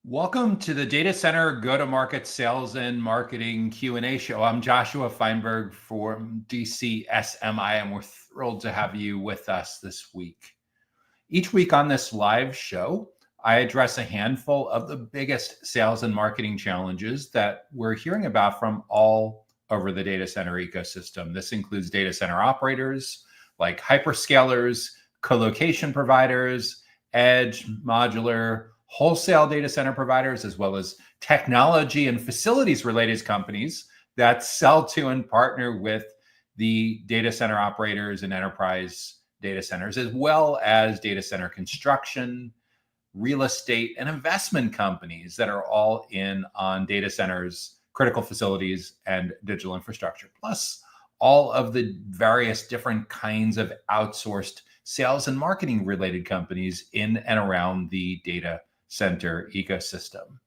Welcome to the Data Center Go-to-Market Sales and Marketing Q&A show. I'm Joshua Feinberg from DCSMI, and we're thrilled to have you with us this week. Each week on this live show, I address a handful of the biggest sales and marketing challenges that we're hearing about from all over the data center ecosystem. This includes data center operators like hyperscalers, colocation providers, edge, modular, wholesale data center providers, as well as technology and facilities related companies that sell to and partner with the data center operators and enterprise data centers, as well as data center construction, real estate, and investment companies that are all in on data centers, critical facilities, and digital infrastructure, plus all of the various different kinds of outsourced sales and marketing related companies in and around the data center ecosystem.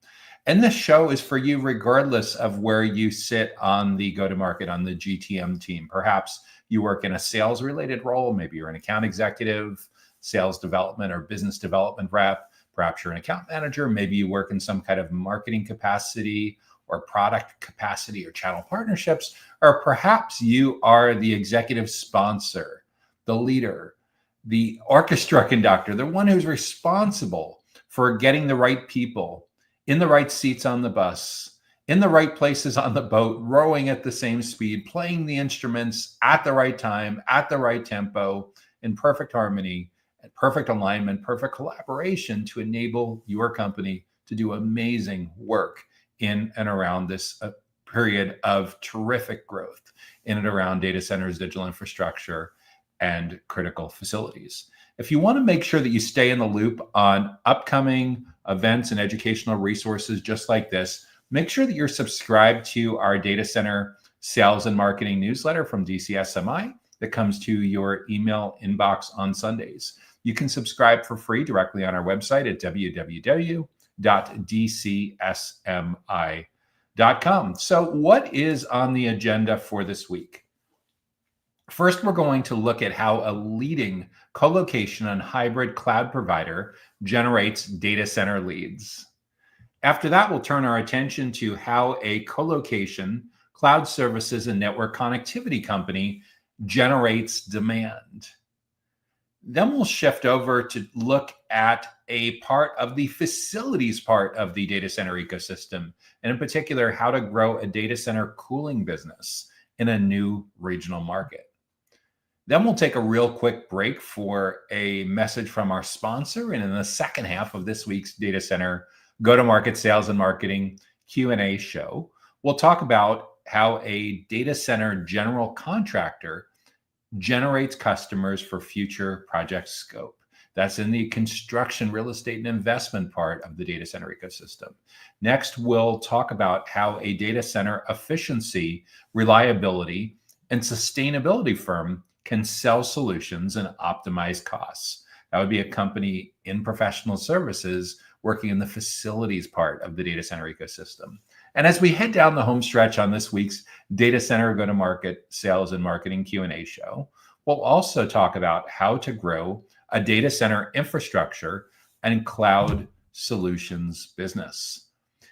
And this show is for you regardless of where you sit on the go-to-market on the GTM team. Perhaps you work in a sales related role, maybe you're an account executive, sales development or business development rep, perhaps you're an account manager, maybe you work in some kind of marketing capacity or product capacity or channel partnerships, or perhaps you are the executive sponsor, the leader, the orchestra conductor, the one who's responsible for getting the right people in the right seats on the bus, in the right places on the boat, rowing at the same speed, playing the instruments at the right time, at the right tempo, in perfect harmony, and perfect alignment, perfect collaboration to enable your company to do amazing work in and around this period of terrific growth in and around data centers, digital infrastructure, and critical facilities. If you want to make sure that you stay in the loop on upcoming events and educational resources just like this, make sure that you're subscribed to our data center sales and marketing newsletter from DCSMI that comes to your email inbox on Sundays. You can subscribe for free directly on our website at www.dcsmi.com. So what is on the agenda for this week? First, we're going to look at how a leading colocation and hybrid cloud provider generates data center leads. After that, we'll turn our attention to how a colocation, cloud services, and network connectivity company generates demand. Then we'll shift over to look at a part of the facilities part of the data center ecosystem, and in particular, how to grow a data center cooling business in a new regional market. Then we'll take a real quick break for a message from our sponsor. And in the second half of this week's Data Center Go-to-Market Sales and Marketing Q&A show, we'll talk about how a data center general contractor generates customers for future project scope. That's in the construction, real estate, and investment part of the data center ecosystem. Next, we'll talk about how a data center efficiency, reliability, and sustainability firm can sell solutions and optimize costs. That would be a company in professional services working in the facilities part of the data center ecosystem. And as we head down the home stretch on this week's Data Center Go-to-Market Sales and Marketing Q&A show, we'll also talk about how to grow a data center infrastructure and cloud solutions business.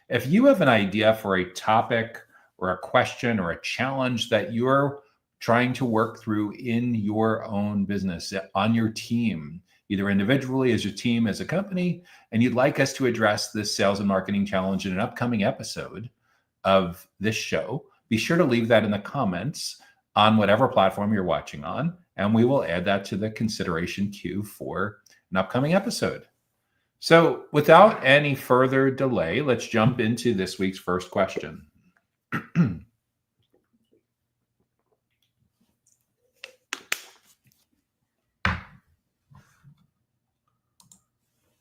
If you have an idea for a topic or a question or a challenge that you're trying to work through in your own business, on your team, either individually as your team, as a company, and you'd like us to address this sales and marketing challenge in an upcoming episode of this show, be sure to leave that in the comments on whatever platform you're watching on, and we will add that to the consideration queue for an upcoming episode. So without any further delay, let's jump into this week's first question.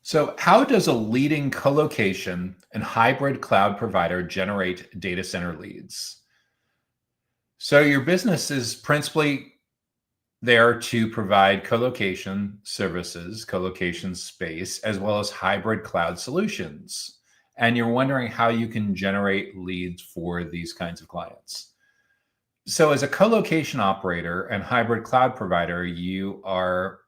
So how does a leading colocation and hybrid cloud provider generate data center leads? So your business is principally there to provide colocation services, colocation space, as well as hybrid cloud solutions. And you're wondering how you can generate leads for these kinds of clients. So as a colocation operator and hybrid cloud provider, you are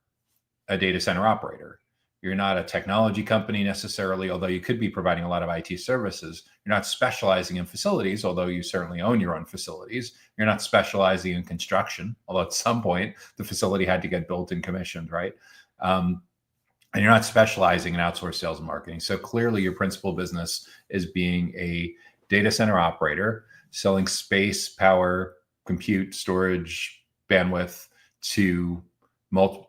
a data center operator. You're not a technology company necessarily, although you could be providing a lot of IT services. You're not specializing in facilities, although you certainly own your own facilities. You're not specializing in construction, although at some point the facility had to get built and commissioned, right? And you're not specializing in outsourced sales and marketing. So clearly your principal business is being a data center operator, selling space, power, compute, storage, bandwidth to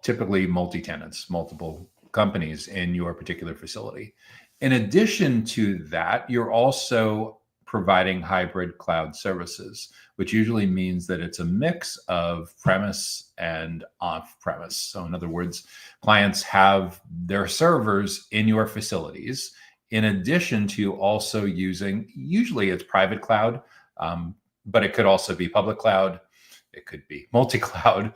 typically multi-tenants, multiple companies in your particular facility. In addition to that, you're also providing hybrid cloud services, which usually means that it's a mix of premise and off-premise. So in other words, clients have their servers in your facilities, in addition to also using, usually it's private cloud, but it could also be public cloud. It could be multi-cloud.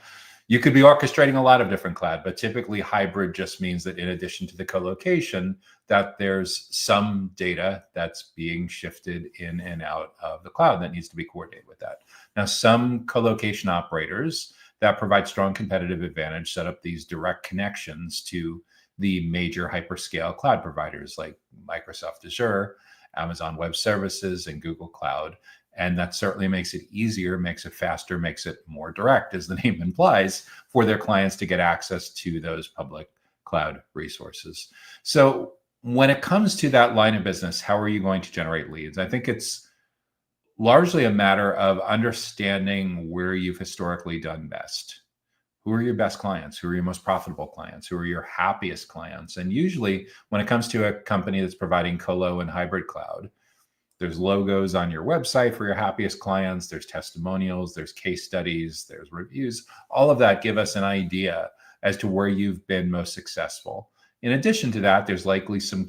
You could be orchestrating a lot of different cloud, but typically hybrid just means that in addition to the co-location, that there's some data that's being shifted in and out of the cloud that needs to be coordinated with that. Now, some co-location operators that provide strong competitive advantage set up these direct connections to the major hyperscale cloud providers like Microsoft Azure, Amazon Web Services, and Google Cloud. And that certainly makes it easier, makes it faster, makes it more direct, as the name implies, for their clients to get access to those public cloud resources. So when it comes to that line of business, how are you going to generate leads? I think it's largely a matter of understanding where you've historically done best. Who are your best clients? Who are your most profitable clients? Who are your happiest clients? And usually when it comes to a company that's providing colo and hybrid cloud, there's logos on your website for your happiest clients. There's testimonials, there's case studies, there's reviews. All of that give us an idea as to where you've been most successful. In addition to that, there's likely some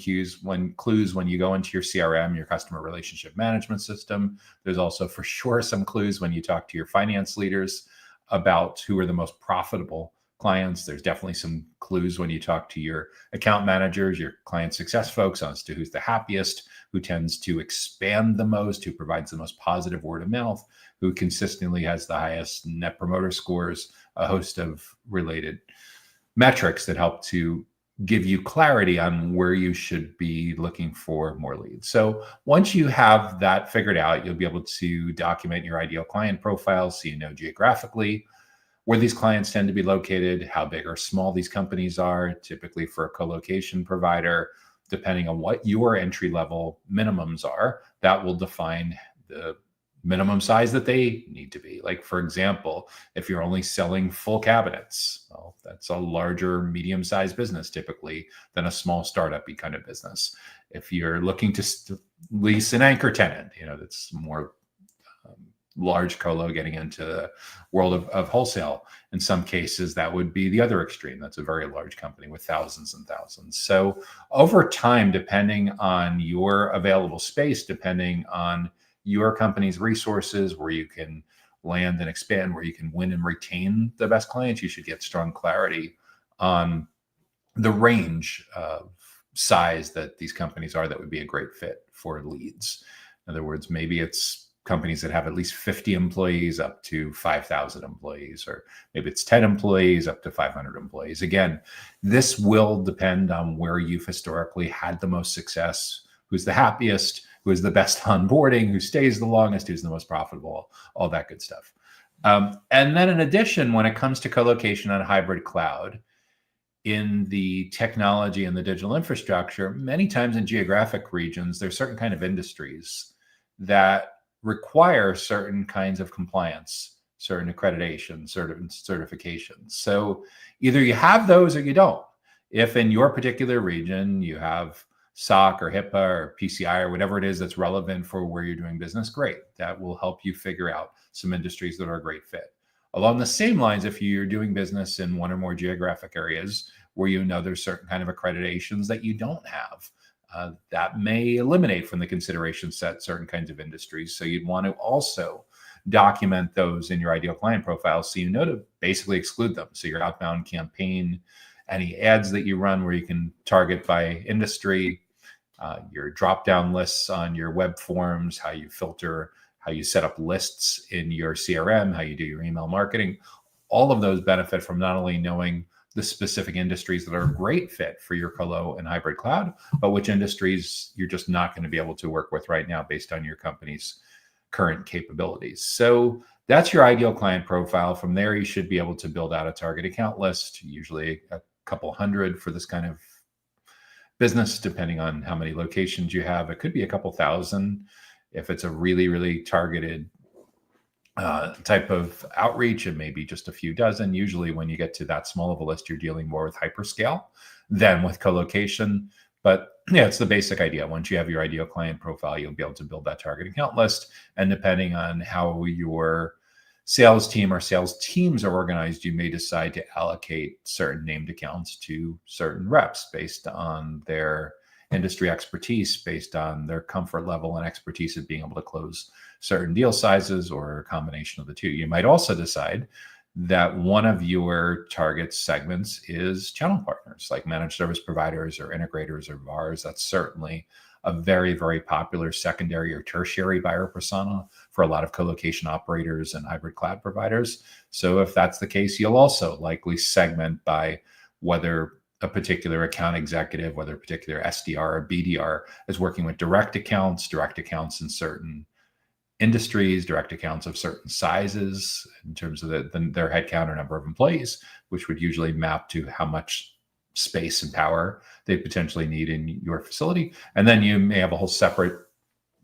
clues when you go into your CRM, your customer relationship management system. There's also for sure some clues when you talk to your finance leaders about who are the most profitable clients. There's definitely some clues when you talk to your account managers, your client success folks as to who's the happiest, who tends to expand the most, who provides the most positive word of mouth, who consistently has the highest net promoter scores, a host of related metrics that help to give you clarity on where you should be looking for more leads. So once you have that figured out, you'll be able to document your ideal client profile so you know geographically where these clients tend to be located, how big or small these companies are, typically for a co-location provider, depending on what your entry level minimums are, that will define the minimum size that they need to be. Like, for example, if you're only selling full cabinets, well, that's a larger medium-sized business typically than a small startup-y kind of business. If you're looking to lease an anchor tenant, that's more large colo getting into the world of wholesale. In some cases, that would be the other extreme. That's a very large company with thousands and thousands. So over time, depending on your available space, depending on your company's resources, where you can land and expand, where you can win and retain the best clients, you should get strong clarity on the range of size that these companies are that would be a great fit for leads. In other words, maybe it's companies that have at least 50 employees up to 5,000 employees, or maybe it's 10 employees up to 500 employees. Again, this will depend on where you've historically had the most success, who's the happiest, who is the best onboarding, who stays the longest, who's the most profitable, all that good stuff. And then in addition, when it comes to co-location on hybrid cloud, in the technology and the digital infrastructure, many times in geographic regions, there's certain kind of industries that require certain kinds of compliance, certain accreditation, certain certifications. So either you have those or you don't. If in your particular region you have SOC or HIPAA or PCI or whatever it is that's relevant for where you're doing business, great. That will help you figure out some industries that are a great fit. Along the same lines, if you're doing business in one or more geographic areas where there's certain kind of accreditations that you don't have, that may eliminate from the consideration set certain kinds of industries. So you'd want to also document those in your ideal client profile so you know to basically exclude them. So your outbound campaign, any ads that you run where you can target by industry, your drop-down lists on your web forms, how you filter, how you set up lists in your CRM, how you do your email marketing, all of those benefit from not only knowing the specific industries that are a great fit for your colo and hybrid cloud, but which industries you're just not going to be able to work with right now based on your company's current capabilities. So that's your ideal client profile. From there, you should be able to build out a target account list, usually a couple hundred for this kind of business, depending on how many locations you have. It could be a couple thousand if it's a really, really targeted type of outreach. It may be just a few dozen. Usually when you get to that small of a list, you're dealing more with hyperscale than with co-location. But yeah, it's the basic idea. Once you have your ideal client profile, you'll be able to build that target account list. And depending on how your sales team or sales teams are organized, you may decide to allocate certain named accounts to certain reps based on their industry expertise, based on their comfort level and expertise of being able to close certain deal sizes, or a combination of the two. You might also decide that one of your target segments is channel partners, like managed service providers or integrators or VARs. That's certainly a very, very popular secondary or tertiary buyer persona for a lot of co-location operators and hybrid cloud providers. So if that's the case, you'll also likely segment by whether a particular account executive, whether a particular SDR or BDR is working with direct accounts in certain industries, direct accounts of certain sizes in terms of their headcount or number of employees, which would usually map to how much space and power they potentially need in your facility. And then you may have a whole separate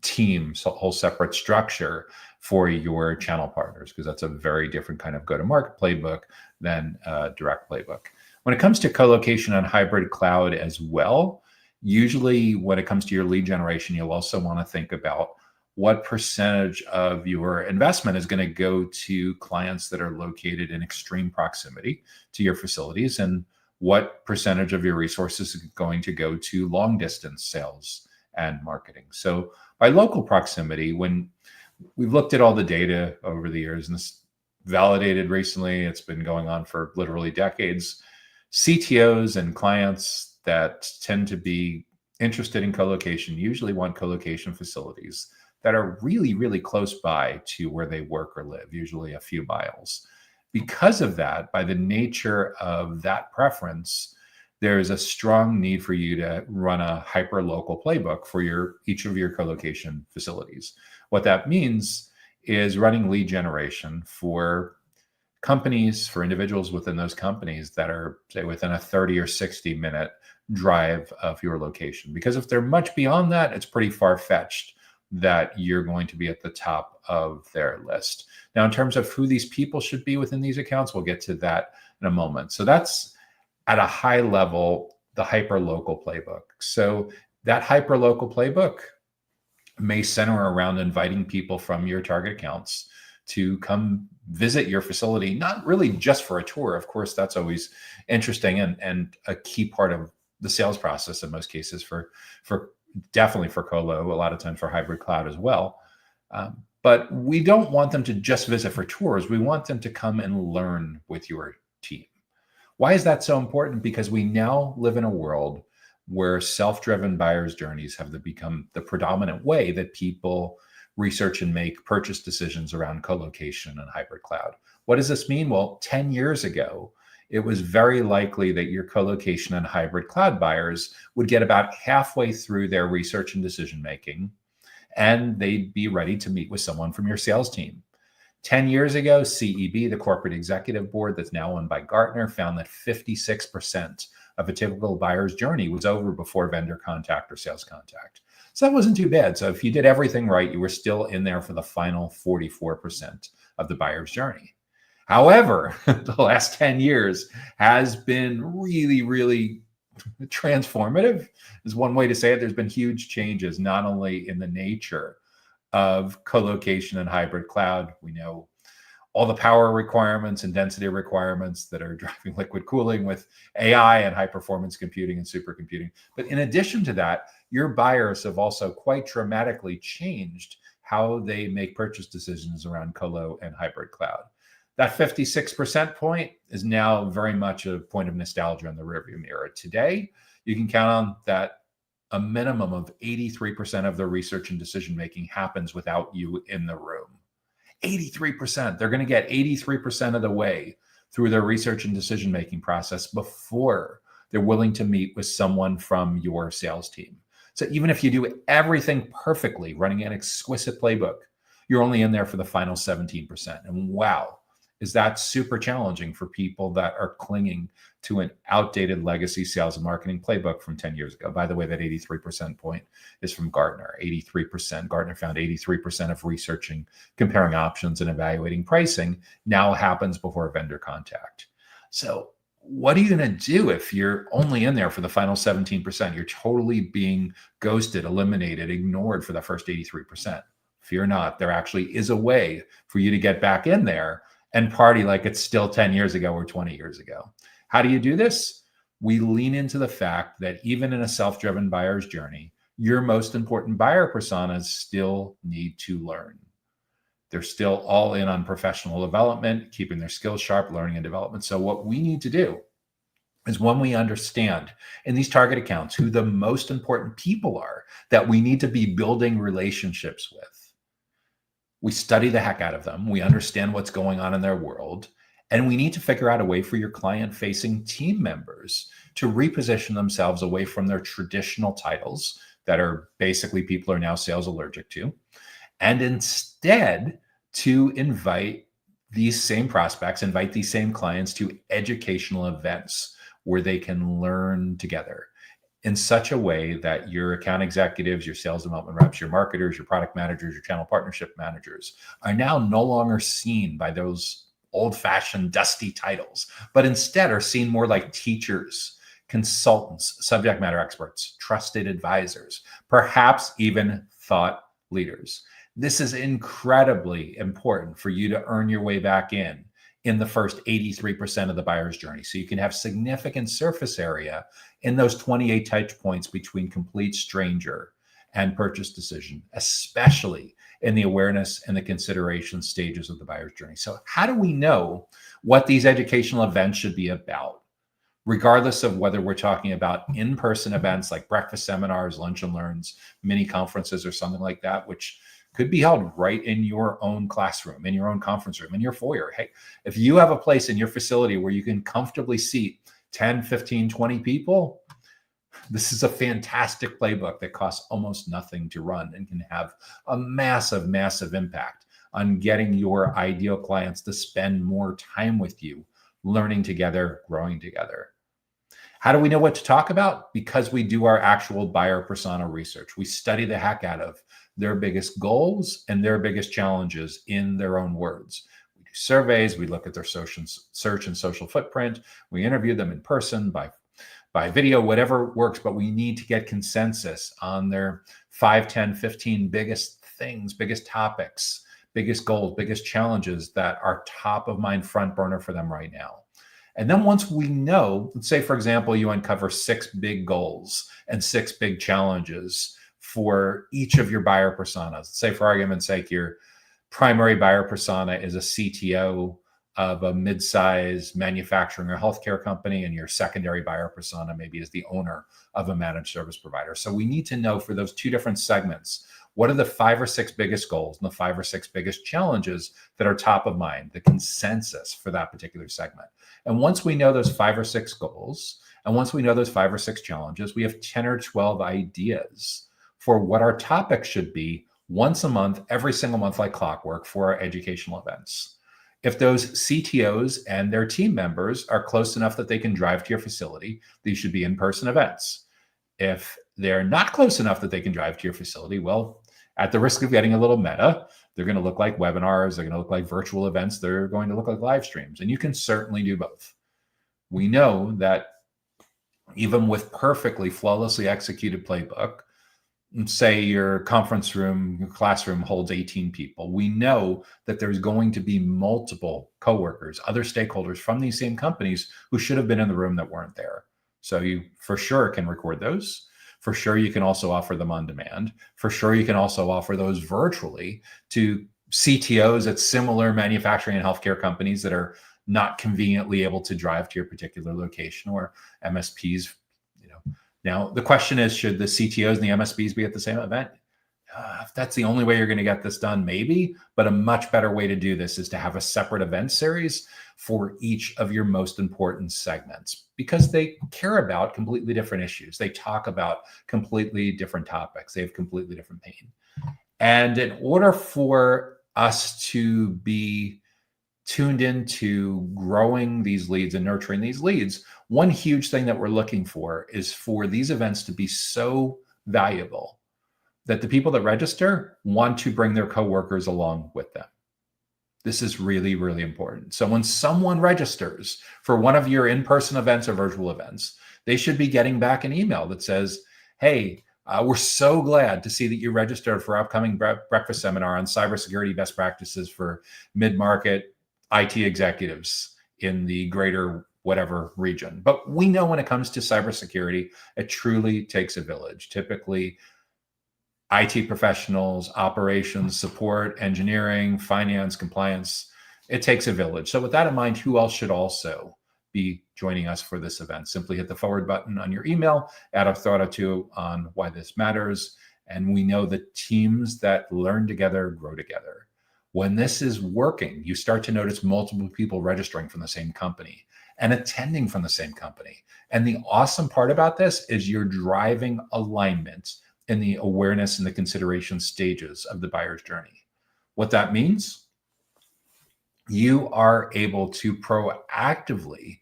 team, so a whole separate structure for your channel partners, because that's a very different kind of go-to-market playbook than a direct playbook. When it comes to co-location on hybrid cloud as well, usually when it comes to your lead generation, you'll also want to think about what percentage of your investment is going to go to clients that are located in extreme proximity to your facilities, and what percentage of your resources is going to go to long distance sales and marketing. So by local proximity, when we've looked at all the data over the years, and this validated recently, it's been going on for literally decades, CTOs and clients that tend to be interested in co-location usually want co-location facilities that are really, really close by to where they work or live, usually a few miles. Because of that, by the nature of that preference, there's a strong need for you to run a hyper-local playbook for each of your co-location facilities. What that means is running lead generation for companies, for individuals within those companies that are, say, within a 30 or 60 minute drive of your location. Because if they're much beyond that, it's pretty far-fetched that you're going to be at the top of their list. Now, in terms of who these people should be within these accounts, we'll get to that in a moment. So that's at a high level, the hyper-local playbook. So that hyper-local playbook may center around inviting people from your target accounts to come visit your facility, not really just for a tour. Of course, that's always interesting and a key part of the sales process in most cases for definitely for colo, a lot of times for hybrid cloud as well. But we don't want them to just visit for tours. We want them to come and learn with your team. Why is that so important? Because we now live in a world where self-driven buyers' journeys have become the predominant way that people research and make purchase decisions around co-location and hybrid cloud. What does this mean? Well, 10 years ago, it was very likely that your co-location and hybrid cloud buyers would get about halfway through their research and decision-making, and they'd be ready to meet with someone from your sales team. 10 years ago, CEB, the corporate executive board that's now owned by Gartner, found that 56% of a typical buyer's journey was over before vendor contact or sales contact. So that wasn't too bad. So if you did everything right, you were still in there for the final 44% of the buyer's journey. However, the last 10 years has been really, really transformative, is one way to say it. There's been huge changes, not only in the nature of co-location and hybrid cloud. We know all the power requirements and density requirements that are driving liquid cooling with AI and high performance computing and supercomputing. But in addition to that, your buyers have also quite dramatically changed how they make purchase decisions around colo and hybrid cloud. That 56% point is now very much a point of nostalgia in the rearview mirror. Today, you can count on that a minimum of 83% of their research and decision-making happens without you in the room. 83%. They're going to get 83% of the way through their research and decision-making process before they're willing to meet with someone from your sales team. So even if you do everything perfectly, running an exquisite playbook, you're only in there for the final 17%. And wow, is that super challenging for people that are clinging to an outdated legacy sales and marketing playbook from 10 years ago. By the way, that 83% point is from Gartner. 83%, Gartner found 83% of researching, comparing options and evaluating pricing now happens before vendor contact. So what are you going to do if you're only in there for the final 17%? You're totally being ghosted, eliminated, ignored for the first 83%. Fear not, there actually is a way for you to get back in there and party like it's still 10 years ago or 20 years ago. How do you do this? We lean into the fact that even in a self-driven buyer's journey, your most important buyer personas still need to learn. They're still all in on professional development, keeping their skills sharp, learning and development. So what we need to do is when we understand in these target accounts who the most important people are that we need to be building relationships with, we study the heck out of them. We understand what's going on in their world. And we need to figure out a way for your client-facing team members to reposition themselves away from their traditional titles that are basically people are now sales allergic to, and instead to invite these same prospects, invite these same clients to educational events where they can learn together in such a way that your account executives, your sales development reps, your marketers, your product managers, your channel partnership managers are now no longer seen by those old-fashioned dusty titles, but instead are seen more like teachers, consultants, subject matter experts, trusted advisors, perhaps even thought leaders. This is incredibly important for you to earn your way back in the first 83% of the buyer's journey. So you can have significant surface area in those 28 touch points between complete stranger and purchase decision, especially in the awareness and the consideration stages of the buyer's journey. So how do we know what these educational events should be about? Regardless of whether we're talking about in-person events like breakfast seminars, lunch and learns, mini conferences, or something like that, which could be held right in your own classroom, in your own conference room, in your foyer. Hey, if you have a place in your facility where you can comfortably seat 10, 15, 20 people, this is a fantastic playbook that costs almost nothing to run and can have a massive, massive impact on getting your ideal clients to spend more time with you, learning together, growing together. How do we know what to talk about? Because we do our actual buyer persona research. We study the heck out of their biggest goals and their biggest challenges in their own words. We do surveys, we look at their search and social footprint, we interview them in person, by video, whatever works, but we need to get consensus on their 5, 10, 15 biggest things, biggest topics, biggest goals, biggest challenges that are top of mind, front burner for them right now. And then once we know, let's say, for example, you uncover 6 big goals and 6 big challenges for each of your buyer personas. Let's say, for argument's sake, your primary buyer persona is a CTO of a mid-size manufacturing or healthcare company, and your secondary buyer persona maybe is the owner of a managed service provider. So we need to know for those 2 different segments, what are the 5 or 6 biggest goals and the 5 or 6 biggest challenges that are top of mind, the consensus for that particular segment. And once we know those 5 or 6 goals, and once we know those 5 or 6 challenges, we have 10 or 12 ideas for what our topic should be once a month, every single month, like clockwork, for our educational events. If those CTOs and their team members are close enough that they can drive to your facility, these should be in-person events. If they're not close enough that they can drive to your facility, well, at the risk of getting a little meta, they're going to look like webinars, they're going to look like virtual events, they're going to look like live streams, and you can certainly do both. We know that even with perfectly, flawlessly executed playbook, say your conference room, your classroom holds 18 people, we know that there's going to be multiple coworkers, other stakeholders from these same companies who should have been in the room that weren't there. So you for sure can record those. For sure, you can also offer them on demand. For sure, you can also offer those virtually to CTOs at similar manufacturing and healthcare companies that are not conveniently able to drive to your particular location, or MSPs. Now, the question is, should the CTOs and the MSPs be at the same event? If that's the only way you're going to get this done, maybe, but a much better way to do this is to have a separate event series for each of your most important segments, because they care about completely different issues. They talk about completely different topics. They have completely different pain. And in order for us to be tuned into growing these leads and nurturing these leads, one huge thing that we're looking for is for these events to be so valuable that the people that register want to bring their coworkers along with them. This is really, really important. So when someone registers for one of your in-person events or virtual events, they should be getting back an email that says, hey, we're so glad to see that you registered for our upcoming breakfast seminar on cybersecurity best practices for mid-market IT executives in the greater whatever region. But we know when it comes to cybersecurity, it truly takes a village. Typically, IT professionals, operations, support, engineering, finance, compliance, it takes a village. So with that in mind, who else should also be joining us for this event? Simply hit the forward button on your email, add a thought or two on why this matters. And we know that teams that learn together grow together. When this is working, you start to notice multiple people registering from the same company and attending from the same company. And the awesome part about this is you're driving alignment in the awareness and the consideration stages of the buyer's journey. What that means, you are able to proactively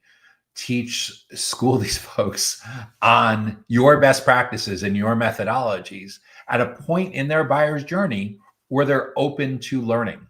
school these folks on your best practices and your methodologies at a point in their buyer's journey where they're open to learning.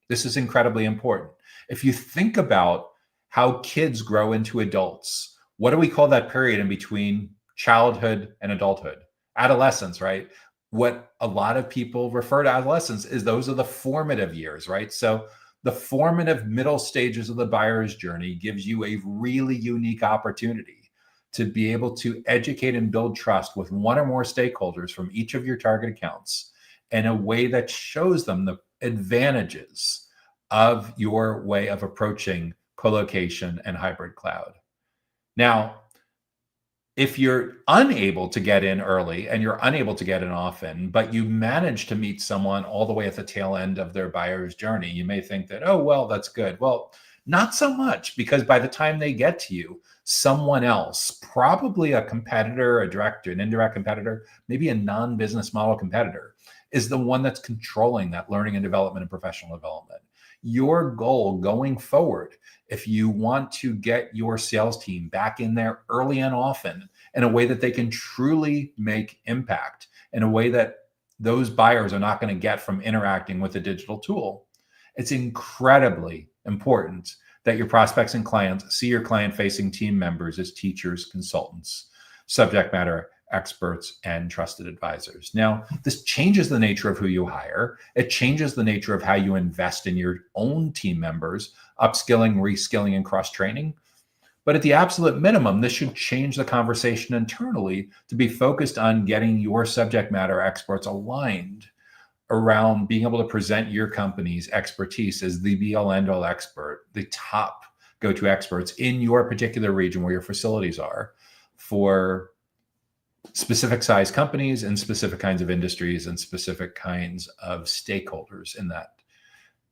This is incredibly important. If you think about how kids grow into adults, what do we call that period in between childhood and adulthood? Adolescence, right? What a lot of people refer to adolescence is those are the formative years, right? So the formative middle stages of the buyer's journey gives you a really unique opportunity to be able to educate and build trust with one or more stakeholders from each of your target accounts in a way that shows them the advantages of your way of approaching colocation and hybrid cloud. Now, if you're unable to get in early and you're unable to get in often, but you manage to meet someone all the way at the tail end of their buyer's journey, you may think that, oh, well, that's good. Well, not so much, because by the time they get to you, someone else, probably a competitor, a direct or an indirect competitor, maybe a non-business model competitor, is the one that's controlling that learning and development and professional development. Your goal going forward, if you want to get your sales team back in there early and often in a way that they can truly make impact, in a way that those buyers are not going to get from interacting with a digital tool, it's incredibly important that your prospects and clients see your client-facing team members as teachers, consultants, subject matter experts, and trusted advisors. Now, this changes the nature of who you hire. It changes the nature of how you invest in your own team members, upskilling, reskilling, and cross-training. But at the absolute minimum, this should change the conversation internally to be focused on getting your subject matter experts aligned around being able to present your company's expertise as the be-all end-all expert, the top go-to experts in your particular region where your facilities are, for specific size companies and specific kinds of industries and specific kinds of stakeholders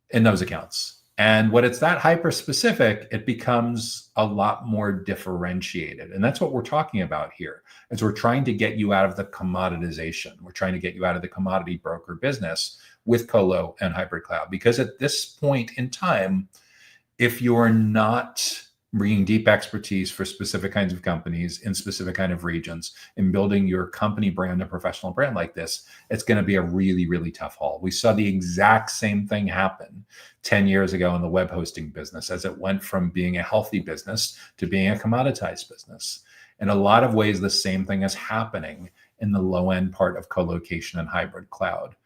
in those accounts. And when it's that hyper specific, it becomes a lot more differentiated. And that's what we're talking about here, is we're trying to get you out of the commoditization. We're trying to get you out of the commodity broker business with colo and hybrid cloud. Because at this point in time, if you're not bringing deep expertise for specific kinds of companies in specific kind of regions and building your company brand, a professional brand like this, it's going to be a really, really tough haul. We saw the exact same thing happen 10 years ago in the web hosting business, as it went from being a healthy business to being a commoditized business. In a lot of ways, the same thing is happening in the low end part of colocation and hybrid cloud.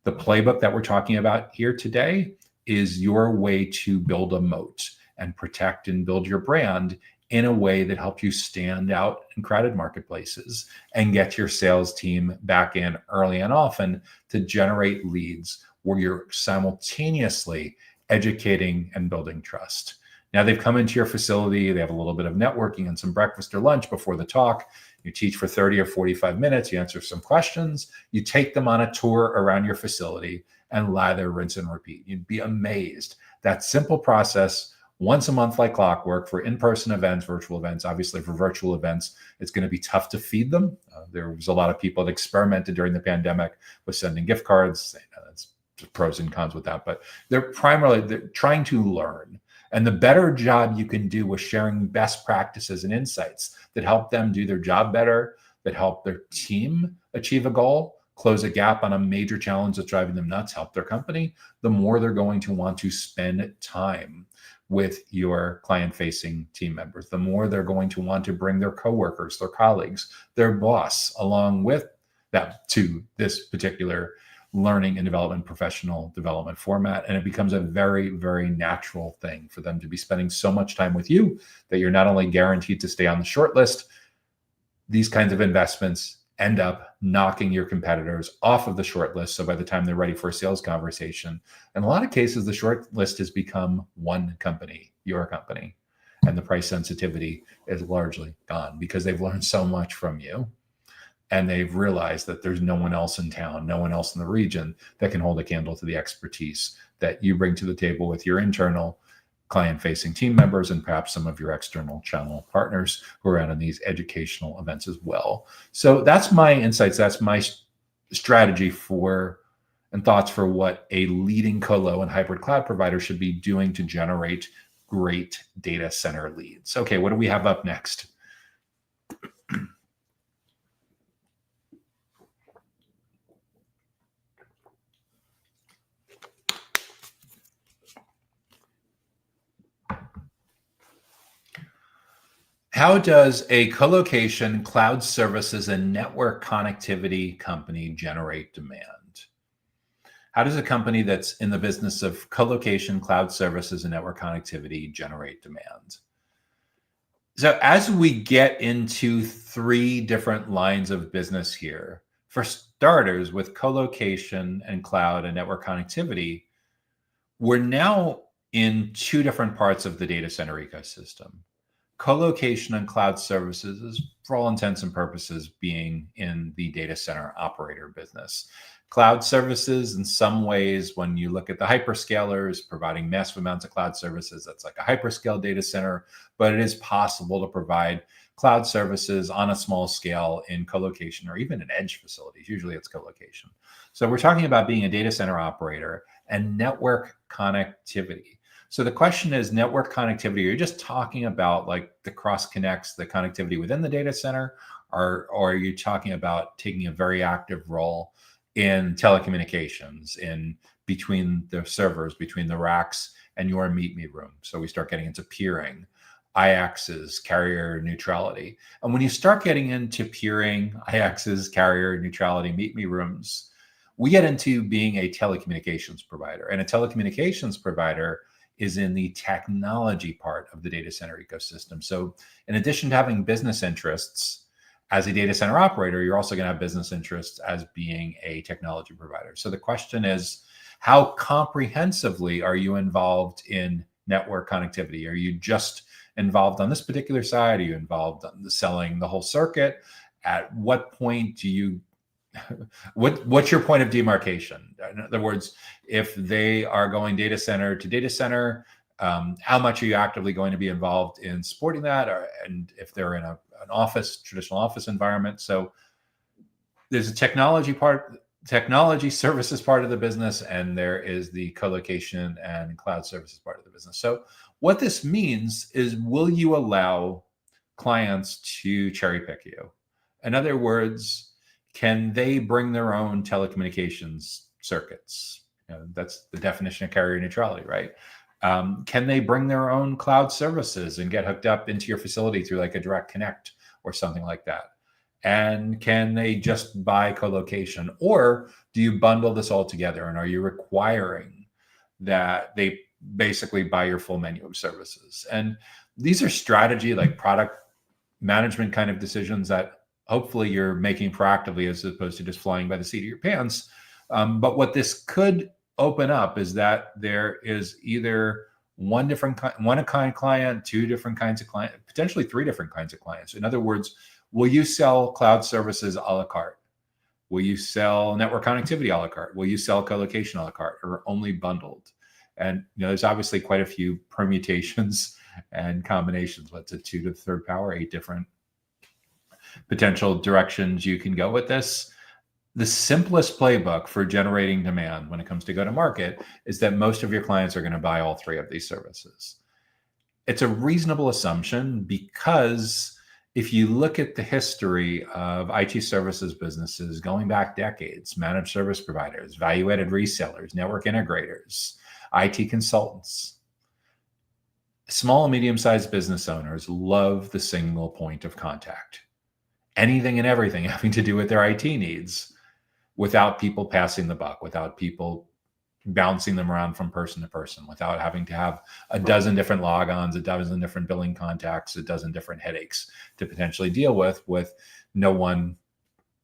The playbook that we're talking about here today is your way to build a moat and protect and build your brand in a way that helps you stand out in crowded marketplaces and get your sales team back in early and often to generate leads where you're simultaneously educating and building trust. Now they've come into your facility, they have a little bit of networking and some breakfast or lunch before the talk. You teach for 30 or 45 minutes, you answer some questions, you take them on a tour around your facility, and lather, rinse, and repeat. You'd be amazed. That simple process, once a month like clockwork, for in-person events, virtual events. Obviously, for virtual events, it's going to be tough to feed them. There was a lot of people that experimented during the pandemic with sending gift cards. That's pros and cons with that, but they're trying to learn. And the better job you can do with sharing best practices and insights that help them do their job better, that help their team achieve a goal, close a gap on a major challenge that's driving them nuts, help their company, the more they're going to want to spend time with your client-facing team members, the more they're going to want to bring their coworkers, their colleagues, their boss along with them to this particular learning and development, professional development format. And it becomes a very, very natural thing for them to be spending so much time with you that you're not only guaranteed to stay on the short list, these kinds of investments end up knocking your competitors off of the short list. So by the time they're ready for a sales conversation, in a lot of cases, the short list has become one company, your company, and the price sensitivity is largely gone because they've learned so much from you. And they've realized that there's no one else in town, no one else in the region that can hold a candle to the expertise that you bring to the table with your internal client-facing team members and perhaps some of your external channel partners who are out on these educational events as well. So that's my insights. That's my strategy for and thoughts for what a leading colo and hybrid cloud provider should be doing to generate great data center leads. Okay, what do we have up next? How does a colocation, cloud services, and network connectivity company generate demand? How does a company that's in the business of colocation, cloud services, and network connectivity generate demand? So as we get into 3 different lines of business here, for starters, with colocation and cloud and network connectivity, we're now in 2 different parts of the data center ecosystem. Colocation and cloud services is, for all intents and purposes, being in the data center operator business. Cloud services, in some ways, when you look at the hyperscalers providing massive amounts of cloud services, that's like a hyperscale data center, but it is possible to provide cloud services on a small scale in colocation or even in edge facilities. Usually it's colocation. So we're talking about being a data center operator and network connectivity. So the question is, network connectivity, are you just talking about like the cross connects, the connectivity within the data center, or are you talking about taking a very active role in telecommunications, in between the servers, between the racks and your meet me room? So we start getting into peering, IXs, carrier neutrality. And when you start getting into peering, IXs, carrier neutrality, meet me rooms, we get into being a telecommunications provider. And a telecommunications provider is in the technology part of the data center ecosystem. So in addition to having business interests as a data center operator, you're also going to have business interests as being a technology provider. So the question is, how comprehensively are you involved in network connectivity? Are you just involved on this particular side? Are you involved on selling the whole circuit? At what point do you what's your point of demarcation? In other words, if they are going data center to data center, how much are you actively going to be involved in supporting that? And if they're in an office, traditional office environment. So there's a technology services part of the business, and there is the colocation and cloud services part of the business. So what this means is, will you allow clients to cherry pick you? In other words, can they bring their own telecommunications circuits? That's the definition of carrier neutrality, right? Can they bring their own cloud services and get hooked up into your facility through like a direct connect or something like that? And can they just buy colocation? Or do you bundle this all together? And are you requiring that they basically buy your full menu of services? And these are strategy, like product management kind of decisions that hopefully you're making proactively as opposed to just flying by the seat of your pants. But what this could open up is that there is either one kind client, 2 different kinds of client, potentially 3 different kinds of clients. In other words, Will you sell cloud services a la carte? Will you sell network connectivity a la carte? Will you sell colocation a la carte, or only bundled? And there's obviously quite a few permutations and combinations. What's a 2 to the third power, 8 different potential directions you can go with this. The simplest playbook for generating demand when it comes to go to market is that most of your clients are going to buy all 3 of these services. It's a reasonable assumption because if you look at the history of IT services businesses going back decades, managed service providers, value-added resellers, network integrators, IT consultants, small and medium-sized business owners love the single point of contact. Anything and everything having to do with their IT needs without people passing the buck, without people bouncing them around from person to person, without having to have a dozen different logons, a dozen different billing contacts, a dozen different headaches to potentially deal with no one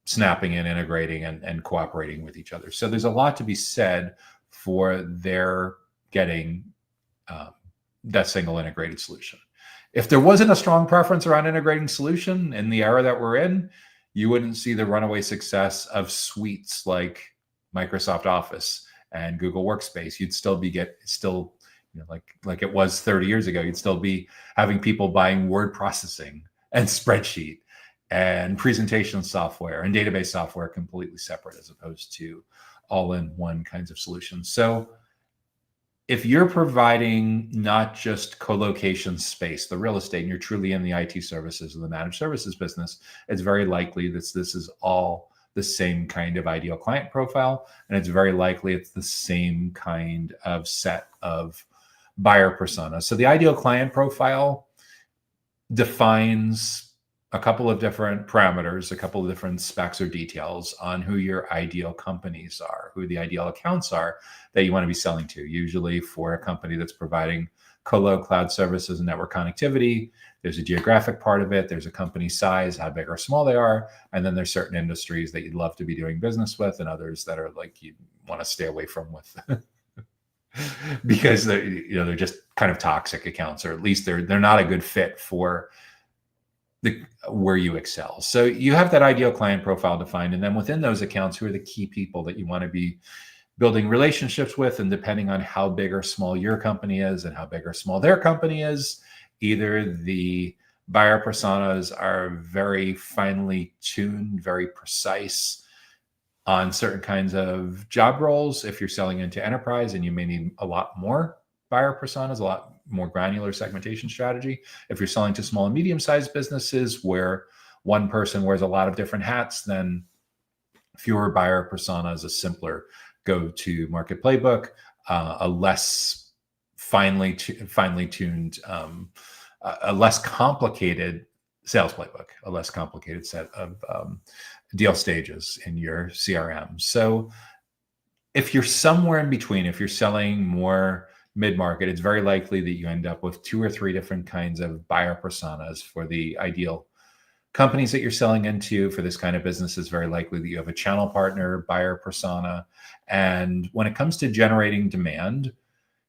snapping and integrating and cooperating with each other. So there's a lot to be said for their getting that single integrated solution. If there wasn't a strong preference around integrating solution in the era that we're in, you wouldn't see the runaway success of suites like Microsoft Office and Google Workspace. You'd still be like it was 30 years ago. You'd still be having people buying word processing and spreadsheet and presentation software and database software completely separate, as opposed to all-in-one kinds of solutions. So if you're providing not just co-location space, the real estate, and you're truly in the IT services or the managed services business, it's very likely that this is all the same kind of ideal client profile. And it's very likely it's the same kind of set of buyer persona. So the ideal client profile defines a couple of different parameters, a couple of different specs or details on who your ideal companies are, who the ideal accounts are that you want to be selling to. Usually for a company that's providing colo, cloud services, and network connectivity, there's a geographic part of it. There's a company size, how big or small they are. And then there's certain industries that you'd love to be doing business with, and others that are like you want to stay away from with because they're just kind of toxic accounts, or at least they're not a good fit for where you excel. So you have that ideal client profile defined. And then within those accounts, who are the key people that you want to be building relationships with? And depending on how big or small your company is and how big or small their company is, either the buyer personas are very finely tuned, very precise on certain kinds of job roles. If you're selling into enterprise, and you may need a lot more buyer personas, a lot more granular segmentation strategy. If you're selling to small and medium-sized businesses where one person wears a lot of different hats, then fewer buyer personas, a simpler go-to-market playbook, a less finely tuned, a less complicated sales playbook, a less complicated set of deal stages in your CRM. So if you're somewhere in between, if you're selling more mid-market, it's very likely that you end up with 2 or 3 different kinds of buyer personas for the ideal companies that you're selling into. For this kind of business, it's very likely that you have a channel partner buyer persona. And when it comes to generating demand,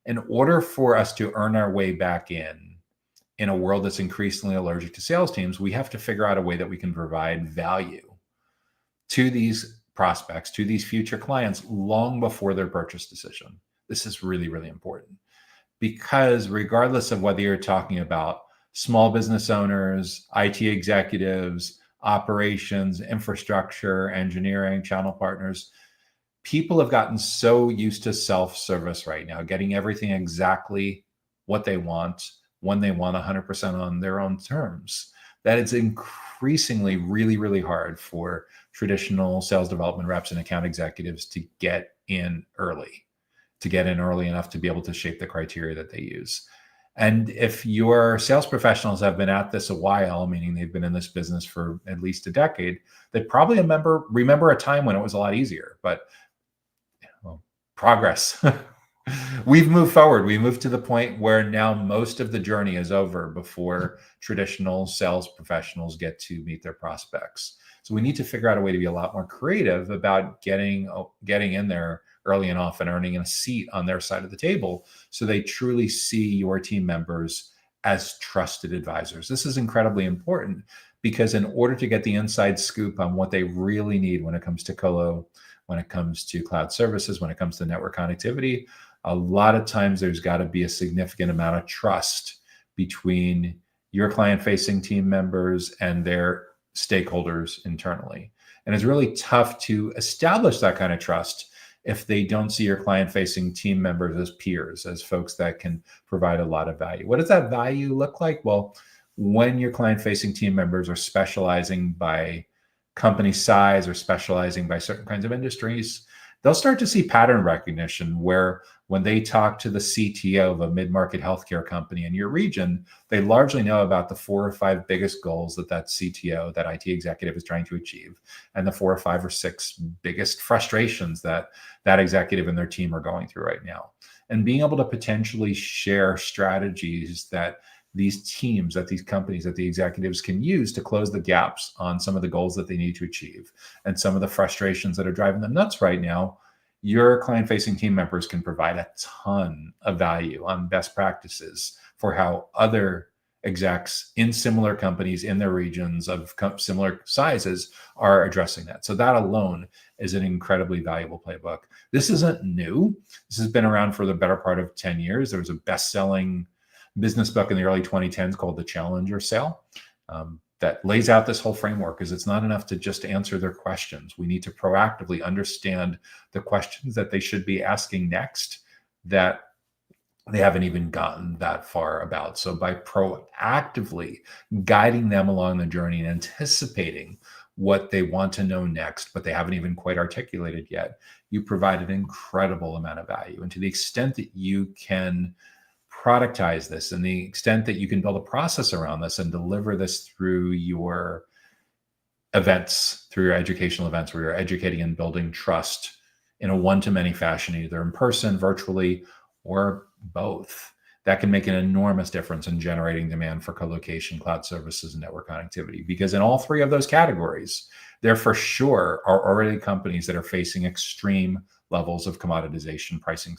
in order for us to earn our way back in a world that's increasingly allergic to sales teams, we have to figure out a way that we can provide value to these prospects, to these future clients, long before their purchase decision. This is really, really important, because regardless of whether you're talking about small business owners, IT executives, operations, infrastructure, engineering, channel partners, people have gotten so used to self-service right now, getting everything exactly what they want, when they want, 100% on their own terms, that it's increasingly really, really hard for traditional sales development reps and account executives to get in early enough to be able to shape the criteria that they use. And if your sales professionals have been at this a while, meaning they've been in this business for at least a decade, they probably remember a time when it was a lot easier. But progress. We've moved forward. We moved to the point where now most of the journey is over before traditional sales professionals get to meet their prospects. So we need to figure out a way to be a lot more creative about getting in there early and often, earning a seat on their side of the table, so they truly see your team members as trusted advisors. This is incredibly important, because in order to get the inside scoop on what they really need when it comes to colo, when it comes to cloud services, when it comes to network connectivity, a lot of times there's got to be a significant amount of trust between your client-facing team members and their stakeholders internally. And it's really tough to establish that kind of trust if they don't see your client-facing team members as peers, as folks that can provide a lot of value. What does that value look like? Well, when your client-facing team members are specializing by company size or specializing by certain kinds of industries, they'll start to see pattern recognition where when they talk to the CTO of a mid-market healthcare company in your region, they largely know about the 4 or 5 biggest goals that CTO, that IT executive is trying to achieve, and the 4 or 5 or 6 biggest frustrations that executive and their team are going through right now. And being able to potentially share strategies that these teams, that these companies, that the executives can use to close the gaps on some of the goals that they need to achieve and some of the frustrations that are driving them nuts right now, your client-facing team members can provide a ton of value on best practices for how other execs in similar companies in their regions of similar sizes are addressing that. So that alone is an incredibly valuable playbook. This isn't new. This has been around for the better part of 10 years. There was a best-selling business book in the early 2010s called The Challenger Sale that lays out this whole framework. Is it's not enough to just answer their questions. We need to proactively understand the questions that they should be asking next that they haven't even gotten that far about. So by proactively guiding them along the journey and anticipating what they want to know next, but they haven't even quite articulated yet, you provide an incredible amount of value. And to the extent that you can productize this and the extent that you can build a process around this and deliver this through your events, through your educational events where you're educating and building trust in a one-to-many fashion, either in person, virtually, or both, that can make an enormous difference in generating demand for co-location, cloud services, and network connectivity. Because in all 3 of those categories, there for sure are already companies that are facing extreme levels of commoditization pricing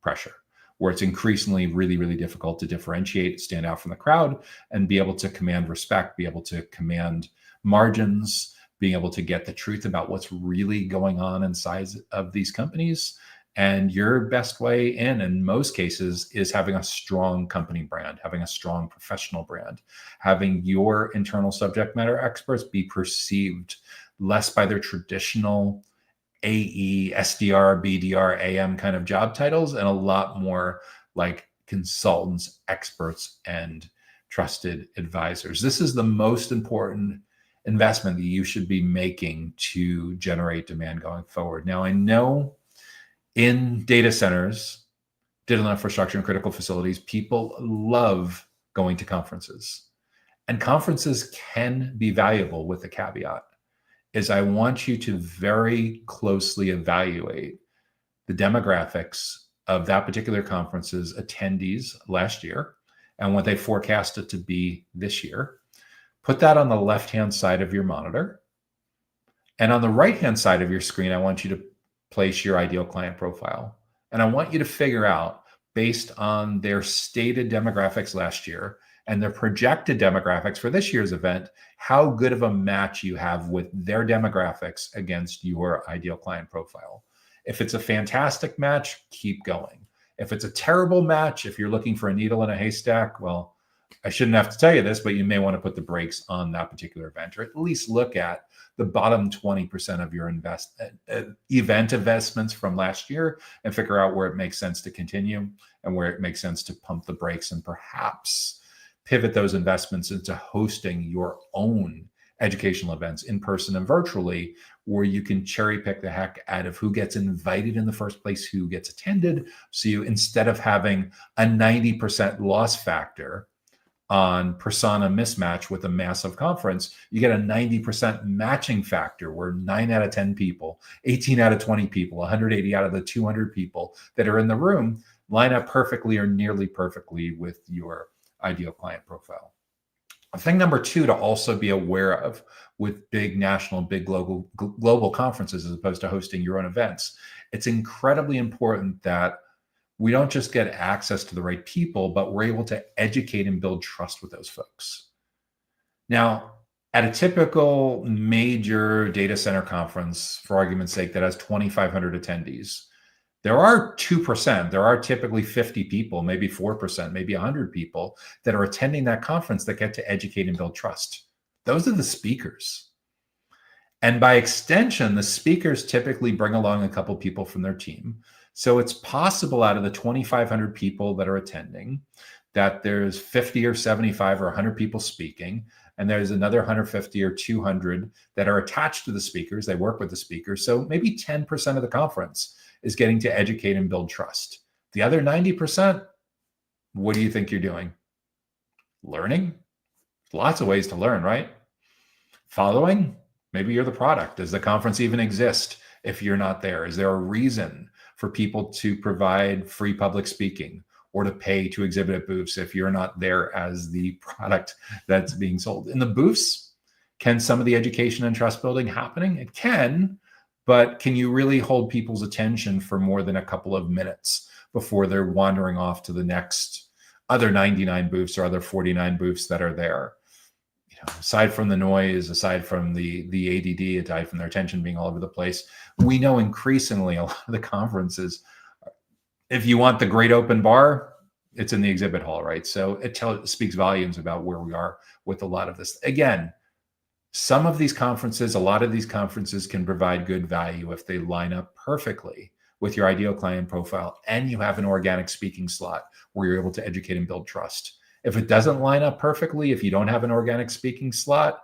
pressure, where it's increasingly really, really difficult to differentiate, stand out from the crowd, and be able to command respect, be able to command margins, being able to get the truth about what's really going on inside of these companies. And your best way in most cases, is having a strong company brand, having a strong professional brand, having your internal subject matter experts be perceived less by their traditional AE, SDR, BDR, AM kind of job titles, and a lot more like consultants, experts, and trusted advisors. This is the most important investment that you should be making to generate demand going forward. Now, I know in data centers, digital infrastructure, and critical facilities, people love going to conferences. And conferences can be valuable with a caveat. Is I want you to very closely evaluate the demographics of that particular conference's attendees last year and what they forecast it to be this year. Put that on the left-hand side of your monitor. And on the right-hand side of your screen, I want you to place your ideal client profile. And I want you to figure out, based on their stated demographics last year and their projected demographics for this year's event, how good of a match you have with their demographics against your ideal client profile. If it's a fantastic match, keep going. If it's a terrible match, if you're looking for a needle in a haystack, well, I shouldn't have to tell you this, but you may want to put the brakes on that particular event, or at least look at the bottom 20% of your event investments from last year and figure out where it makes sense to continue and where it makes sense to pump the brakes, and perhaps pivot those investments into hosting your own educational events in person and virtually, where you can cherry pick the heck out of who gets invited in the first place, who gets attended. So you, instead of having a 90% loss factor on persona mismatch with a massive conference, you get a 90% matching factor where 9 out of 10 people, 18 out of 20 people, 180 out of the 200 people that are in the room line up perfectly or nearly perfectly with your ideal client profile. Thing number 2 to also be aware of with big national, big global conferences, as opposed to hosting your own events, it's incredibly important that we don't just get access to the right people, but we're able to educate and build trust with those folks. Now, At a typical major data center conference, for argument's sake, that has 2,500 attendees, there are 2%, there are typically 50 people, maybe 4%, maybe 100 people that are attending that conference that get to educate and build trust. Those are the speakers. And by extension, the speakers typically bring along a couple people from their team. So it's possible out of the 2,500 people that are attending that there's 50 or 75 or 100 people speaking, and there's another 150 or 200 that are attached to the speakers. They work with the speakers. So maybe 10% of the conference is getting to educate and build trust. The other 90%, what do you think you're doing? Learning? Lots of ways to learn, right? Following? Maybe you're the product. Does the conference even exist if you're not there? Is there a reason for people to provide free public speaking or to pay to exhibit at booths if you're not there as the product that's being sold? In the booths, can some of the education and trust building happening? It can, but can you really hold people's attention for more than a couple of minutes before they're wandering off to the next other 99 booths or other 49 booths that are there? Aside from the noise, aside from the ADD, aside from their attention being all over the place, we know increasingly a lot of the conferences, if you want the great open bar, it's in the exhibit hall, right? So it speaks volumes about where we are with a lot of this. Again, some of these conferences, a lot of these conferences can provide good value if they line up perfectly with your ideal client profile and you have an organic speaking slot where you're able to educate and build trust. If it doesn't line up perfectly, if you don't have an organic speaking slot,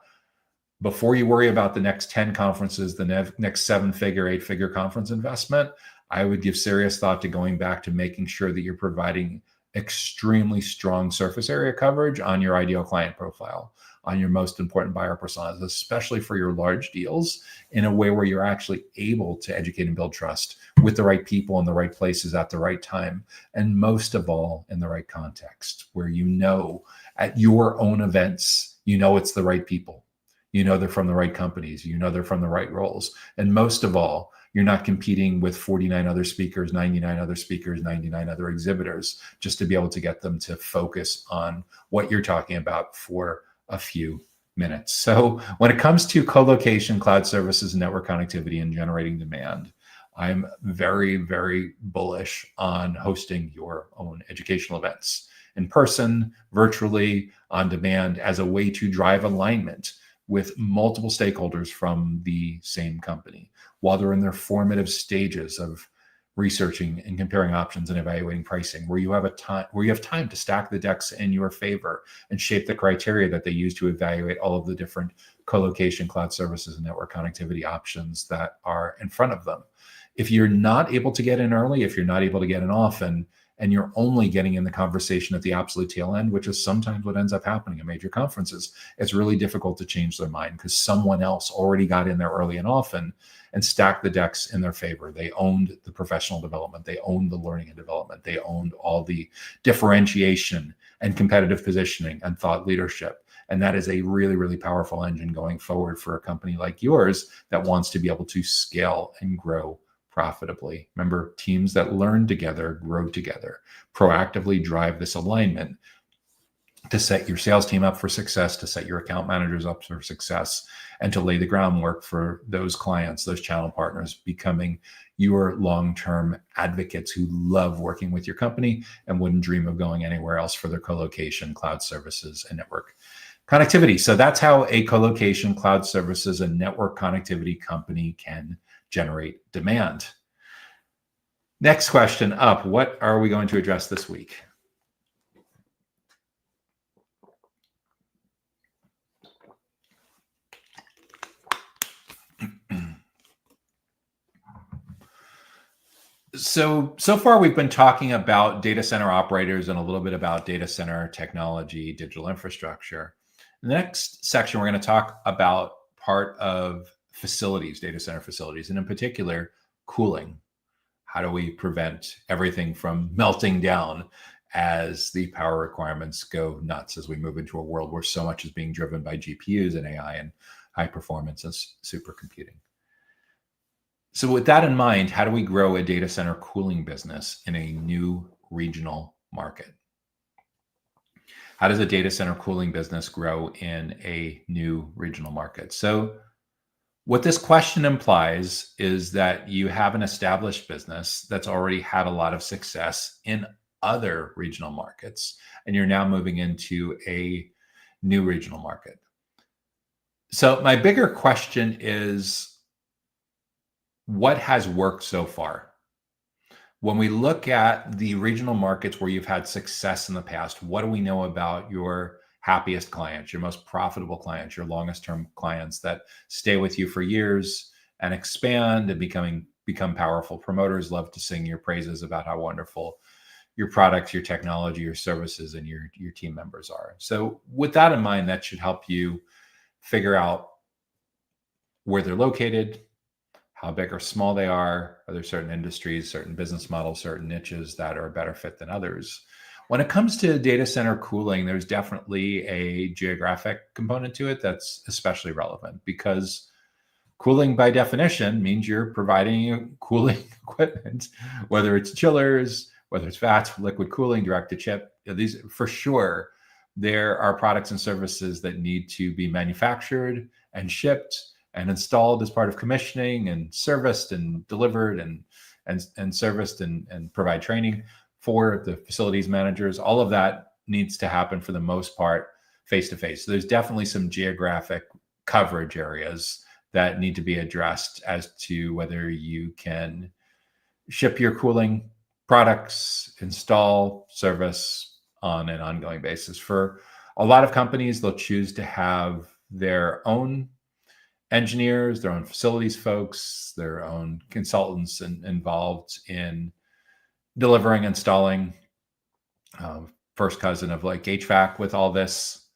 before you worry about the next 10 conferences, the next 7-figure, 8-figure conference investment, I would give serious thought to going back to making sure that you're providing extremely strong surface area coverage on your ideal client profile, on your most important buyer personas, especially for your large deals, in a way where you're actually able to educate and build trust with the right people in the right places at the right time. And most of all, in the right context, where you know at your own events, you know it's the right people. You know they're from the right companies. You know they're from the right roles. And most of all, you're not competing with 49 other speakers, 99 other speakers, 99 other exhibitors, just to be able to get them to focus on what you're talking about for a few minutes. So when it comes to co-location, cloud services, network connectivity, and generating demand, I'm very, very bullish on hosting your own educational events in person, virtually, on demand, as a way to drive alignment with multiple stakeholders from the same company while they're in their formative stages of researching and comparing options and evaluating pricing, where you have time to stack the decks in your favor and shape the criteria that they use to evaluate all of the different co-location, cloud services, and network connectivity options that are in front of them. If you're not able to get in early, if you're not able to get in often, and you're only getting in the conversation at the absolute tail end, which is sometimes what ends up happening at major conferences, it's really difficult to change their mind because someone else already got in there early and often and stacked the decks in their favor. They owned the professional development. They owned the learning and development. They owned all the differentiation and competitive positioning and thought leadership. And that is a really, really powerful engine going forward for a company like yours that wants to be able to scale and grow profitably. Remember, teams that learn together grow together. Proactively drive this alignment to set your sales team up for success, to set your account managers up for success, and to lay the groundwork for those clients, those channel partners, becoming your long-term advocates who love working with your company and wouldn't dream of going anywhere else for their co-location, cloud services, and network connectivity. So that's how a co-location, cloud services, and network connectivity company can generate demand. Next question up. What are we going to address this week? So far we've been talking about data center operators and a little bit about data center technology, digital infrastructure. In the next section, we're going to talk about part of facilities, data center facilities, and in particular, cooling. How do we prevent everything from melting down as the power requirements go nuts as we move into a world where so much is being driven by GPUs and AI and high performance and supercomputing? So with that in mind, how do we grow a data center cooling business in a new regional market? how does a data center cooling business grow in a new regional market? So what this question implies is that you have an established business that's already had a lot of success in other regional markets, and you're now moving into a new regional market. So my bigger question is, what has worked so far? When we look at the regional markets where you've had success in the past, what do we know about your happiest clients, your most profitable clients, your longest term clients that stay with you for years and expand and become powerful promoters, love to sing your praises about how wonderful your products, your technology, your services, and your team members are. So with that in mind, that should help you figure out where they're located, how big or small they are there certain industries, certain business models, certain niches that are a better fit than others. When it comes to data center cooling, there's definitely a geographic component to it that's especially relevant, because cooling by definition means you're providing cooling equipment, whether it's chillers, whether it's vats, liquid cooling, direct to chip. These, for sure, there are products and services that need to be manufactured and shipped and installed as part of commissioning and serviced and delivered and serviced and provide training for the facilities managers. All of that needs to happen for the most part face to face. So there's definitely some geographic coverage areas that need to be addressed as to whether you can ship your cooling products, install, service on an ongoing basis. For a lot of companies, they'll choose to have their own engineers, their own facilities folks, their own consultants involved in delivering, installing, first cousin of like HVAC with all this.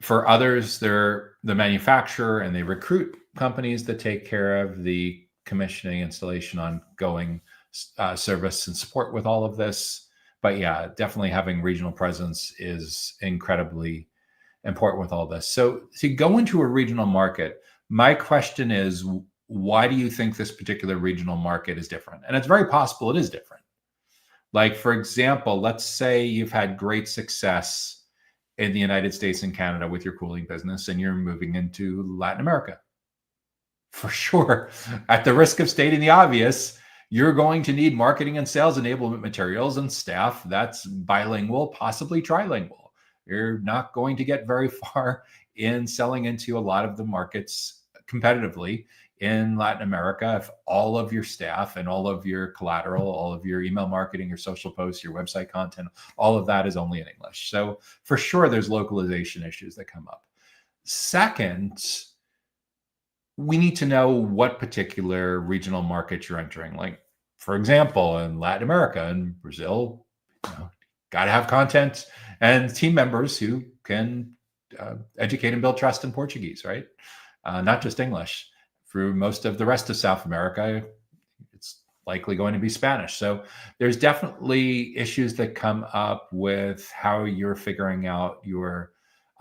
For others, they're the manufacturer and they recruit companies that take care of the commissioning, installation, ongoing service and support with all of this. But yeah, definitely having regional presence is incredibly important with all this. So to go into a regional market, my question is, why do you think this particular regional market is different? And it's very possible it is different. Like, for example, let's say you've had great success in the United States and Canada with your cooling business, and you're moving into Latin America. For sure, at the risk of stating the obvious, you're going to need marketing and sales enablement materials and staff that's bilingual, possibly trilingual. You're not going to get very far in selling into a lot of the markets competitively in Latin America if all of your staff and all of your collateral, all of your email marketing, your social posts, your website content, all of that is only in English. So for sure, there's localization issues that come up. Second, we need to know what particular regional market you're entering. Like, for example, in Latin America and Brazil, got to have content and team members who can educate and build trust in Portuguese, right? Not just English. Through most of the rest of South America, it's likely going to be Spanish. So there's definitely issues that come up with how you're figuring out your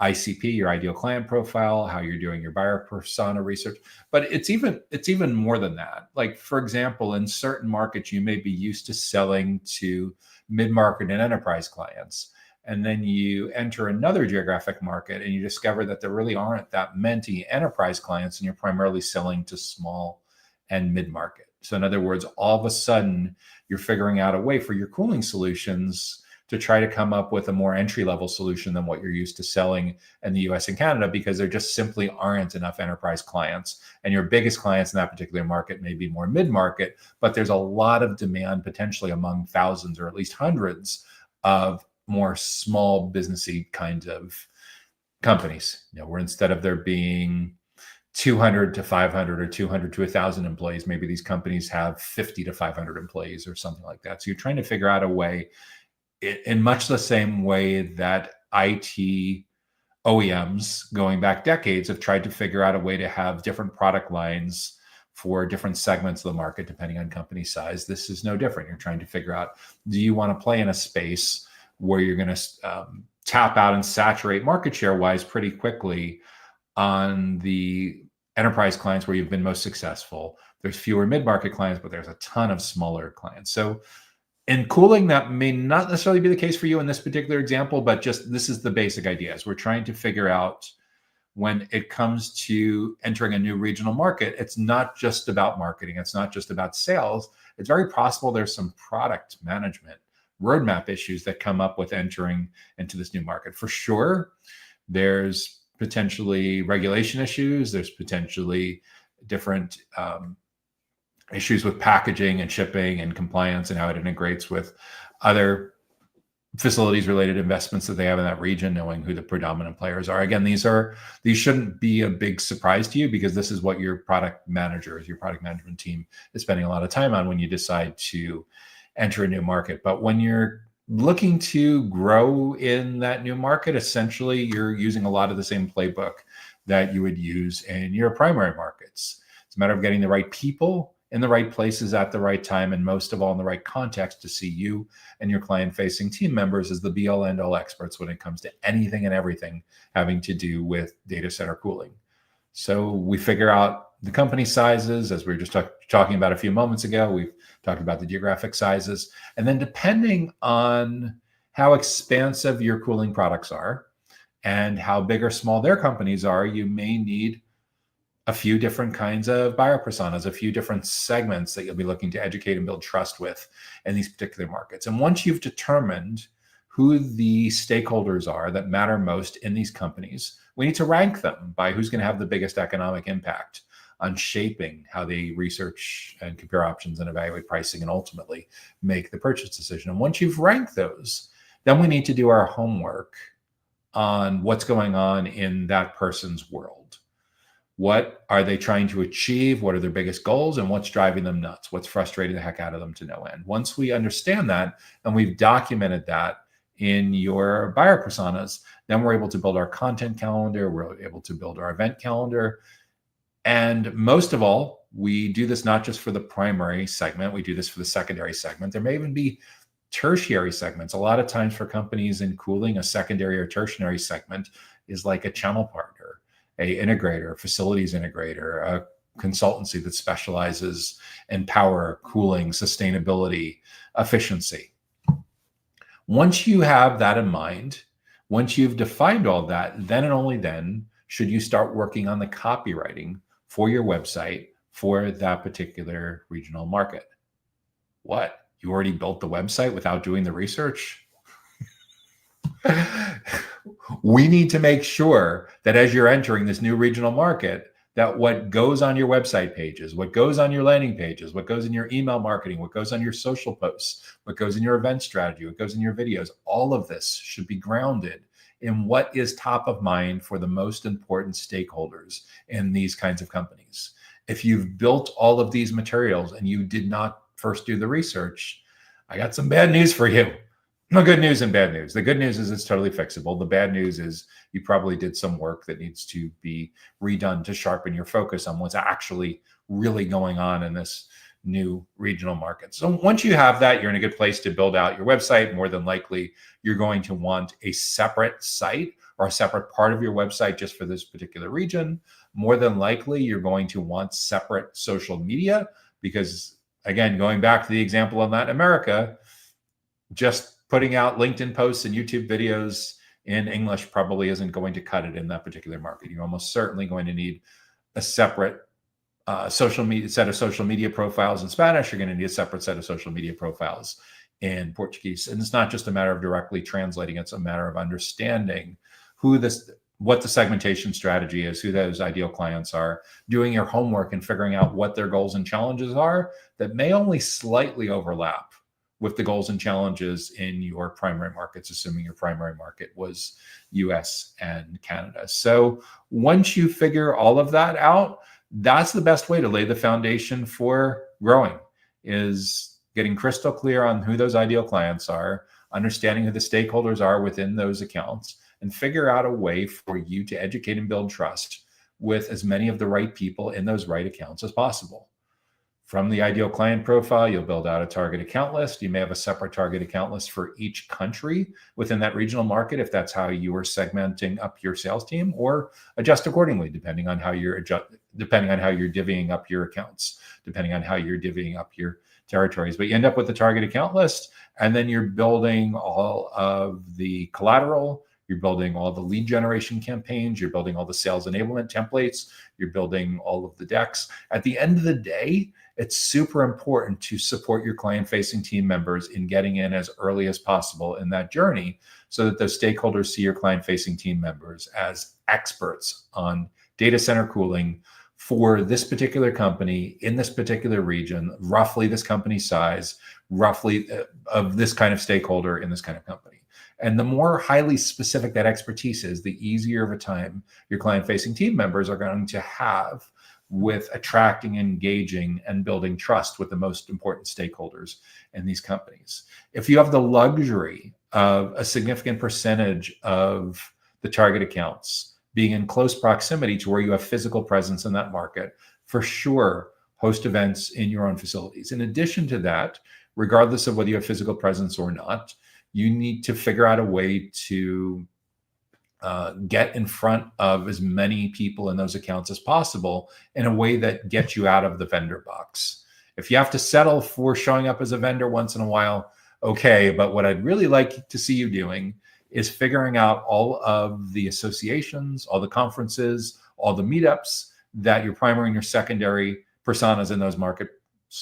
ICP, your ideal client profile, how you're doing your buyer persona research. But it's even more than that. Like, for example, in certain markets, you may be used to selling to mid-market and enterprise clients. And then you enter another geographic market and you discover that there really aren't that many enterprise clients, and you're primarily selling to small and mid-market. So in other words, all of a sudden, you're figuring out a way for your cooling solutions to try to come up with a more entry-level solution than what you're used to selling in the US and Canada, because there just simply aren't enough enterprise clients. And your biggest clients in that particular market may be more mid-market, but there's a lot of demand potentially among thousands or at least hundreds of more small businessy kinds of companies, where instead of there being 200 to 500 or 200 to 1,000 employees, maybe these companies have 50 to 500 employees or something like that. So you're trying to figure out a way, in much the same way that IT OEMs going back decades have tried to figure out a way to have different product lines for different segments of the market, depending on company size. This is no different. You're trying to figure out, do you want to play in a space where you're going to tap out and saturate market share wise pretty quickly on the enterprise clients where you've been most successful? There's fewer mid-market clients, but there's a ton of smaller clients. So In cooling, that may not necessarily be the case for you in this particular example, but just this is the basic idea. Is we're trying to figure out when it comes to entering a new regional market, it's not just about marketing. It's not just about sales. It's very possible there's some product management roadmap issues that come up with entering into this new market. For sure, there's potentially regulation issues. There's potentially different issues with packaging and shipping and compliance and how it integrates with other facilities related investments that they have in that region, knowing who the predominant players are. Again, these shouldn't be a big surprise to you, because this is what your product managers, your product management team is spending a lot of time on when you decide to enter a new market. But when you're looking to grow in that new market, essentially you're using a lot of the same playbook that you would use in your primary markets. It's a matter of getting the right people in the right places at the right time, and most of all in the right context to see you and your client-facing team members as the be-all end-all experts when it comes to anything and everything having to do with data center cooling. So we figure out the company sizes, as we were just talking about a few moments ago. We've talked about the geographic sizes, and then depending on how expansive your cooling products are and how big or small their companies are, you may need a few different kinds of buyer personas, a few different segments that you'll be looking to educate and build trust with in these particular markets. And once you've determined who the stakeholders are that matter most in these companies, we need to rank them by who's going to have the biggest economic impact on shaping how they research and compare options and evaluate pricing and ultimately make the purchase decision. And once you've ranked those, then we need to do our homework on what's going on in that person's world. What are they trying to achieve? What are their biggest goals? And what's driving them nuts? What's frustrating the heck out of them to no end? Once we understand that and we've documented that in your buyer personas, then we're able to build our content calendar. We're able to build our event calendar. And most of all, we do this not just for the primary segment. We do this for the secondary segment. There may even be tertiary segments. A lot of times for companies in cooling, a secondary or tertiary segment is like a channel partner, a integrator, a facilities integrator, a consultancy that specializes in power, cooling, sustainability, efficiency. Once you have that in mind, once you've defined all that, then and only then should you start working on the copywriting for your website for that particular regional market. What? You already built the website without doing the research? We need to make sure that as you're entering this new regional market, that what goes on your website pages, what goes on your landing pages, what goes in your email marketing, what goes on your social posts, what goes in your event strategy, what goes in your videos, all of this should be grounded in what is top of mind for the most important stakeholders in these kinds of companies. If you've built all of these materials and you did not first do the research, I got some bad news for you. No, good news and bad news. The good news is it's totally fixable. The bad news is you probably did some work that needs to be redone to sharpen your focus on what's actually really going on in this new regional market. So once you have that, you're in a good place to build out your website. More than likely, you're going to want a separate site or a separate part of your website just for this particular region. More than likely, you're going to want separate social media because, again, going back to the example of Latin America, just putting out LinkedIn posts and YouTube videos in English probably isn't going to cut it in that particular market. You're almost certainly going to need a separate set of social media profiles in Spanish. You're going to need a separate set of social media profiles in Portuguese. And it's not just a matter of directly translating. It's a matter of understanding what the segmentation strategy is, who those ideal clients are, doing your homework and figuring out what their goals and challenges are that may only slightly overlap with the goals and challenges in your primary markets, assuming your primary market was US and Canada. So once you figure all of that out, that's the best way to lay the foundation for growing, is getting crystal clear on who those ideal clients are, understanding who the stakeholders are within those accounts, and figure out a way for you to educate and build trust with as many of the right people in those right accounts as possible. From the ideal client profile, you'll build out a target account list. You may have a separate target account list for each country within that regional market, if that's how you are segmenting up your sales team, or adjust accordingly, depending on how you're divvying up your accounts, depending on how you're divvying up your territories. But you end up with a target account list, and then you're building all of the collateral. You're building all the lead generation campaigns. You're building all the sales enablement templates. You're building all of the decks. At the end of the day, it's super important to support your client-facing team members in getting in as early as possible in that journey, so that those stakeholders see your client-facing team members as experts on data center cooling for this particular company in this particular region, roughly this company size, roughly of this kind of stakeholder in this kind of company. And the more highly specific that expertise is, the easier of a time your client-facing team members are going to have with attracting, engaging, and building trust with the most important stakeholders in these companies. If you have the luxury of a significant percentage of the target accounts being in close proximity to where you have physical presence in that market, for sure, host events in your own facilities. In addition to that, regardless of whether you have physical presence or not, you need to figure out a way to get in front of as many people in those accounts as possible in a way that gets you out of the vendor box. If you have to settle for showing up as a vendor once in a while, okay, but what I'd really like to see you doing is figuring out all of the associations, all the conferences, all the meetups that your primary and your secondary personas in those markets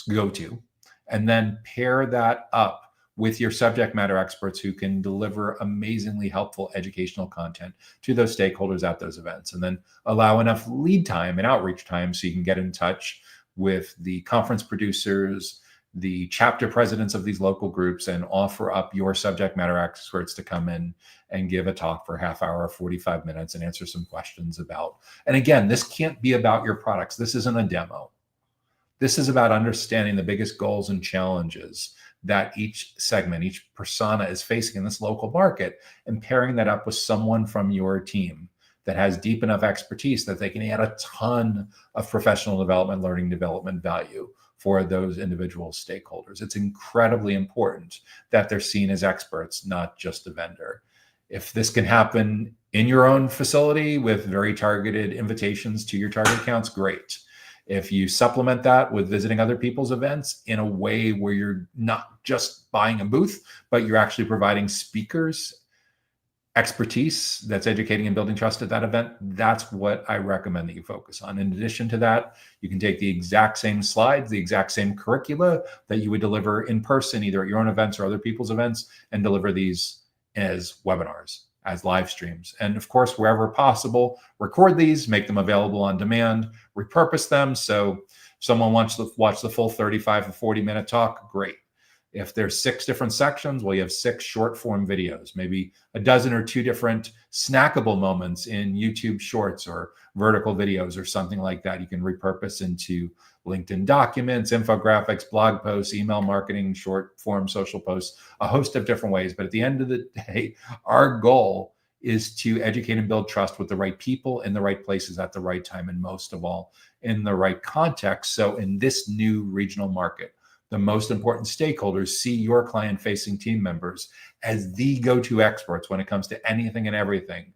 go to, and then pair that up with your subject matter experts who can deliver amazingly helpful educational content to those stakeholders at those events, and then allow enough lead time and outreach time so you can get in touch with the conference producers, the chapter presidents of these local groups, and offer up your subject matter experts to come in and give a talk for a half hour or 45 minutes and answer some questions about. And again, this can't be about your products. This isn't a demo. This is about understanding the biggest goals and challenges that each segment, each persona is facing in this local market, and pairing that up with someone from your team that has deep enough expertise that they can add a ton of professional development, learning development value for those individual stakeholders. It's incredibly important that they're seen as experts, not just a vendor. If this can happen in your own facility with very targeted invitations to your target accounts, great. If you supplement that with visiting other people's events in a way where you're not just buying a booth, but you're actually providing speakers, expertise that's educating and building trust at that event, that's what I recommend that you focus on. In addition to that, you can take the exact same slides, the exact same curricula that you would deliver in person, either at your own events or other people's events, and deliver these as webinars, as live streams. And of course, wherever possible, record these, make them available on demand, repurpose them. So if someone wants to watch the full 35 to 40-minute talk, great. If there's 6 different sections, well, you have 6 short form videos, maybe a dozen or 2 different snackable moments in YouTube shorts or vertical videos or something like that. You can repurpose into LinkedIn documents, infographics, blog posts, email marketing, short form social posts, a host of different ways. But at the end of the day, our goal is to educate and build trust with the right people in the right places at the right time, and most of all, in the right context. So in this new regional market, the most important stakeholders see your client-facing team members as the go-to experts when it comes to anything and everything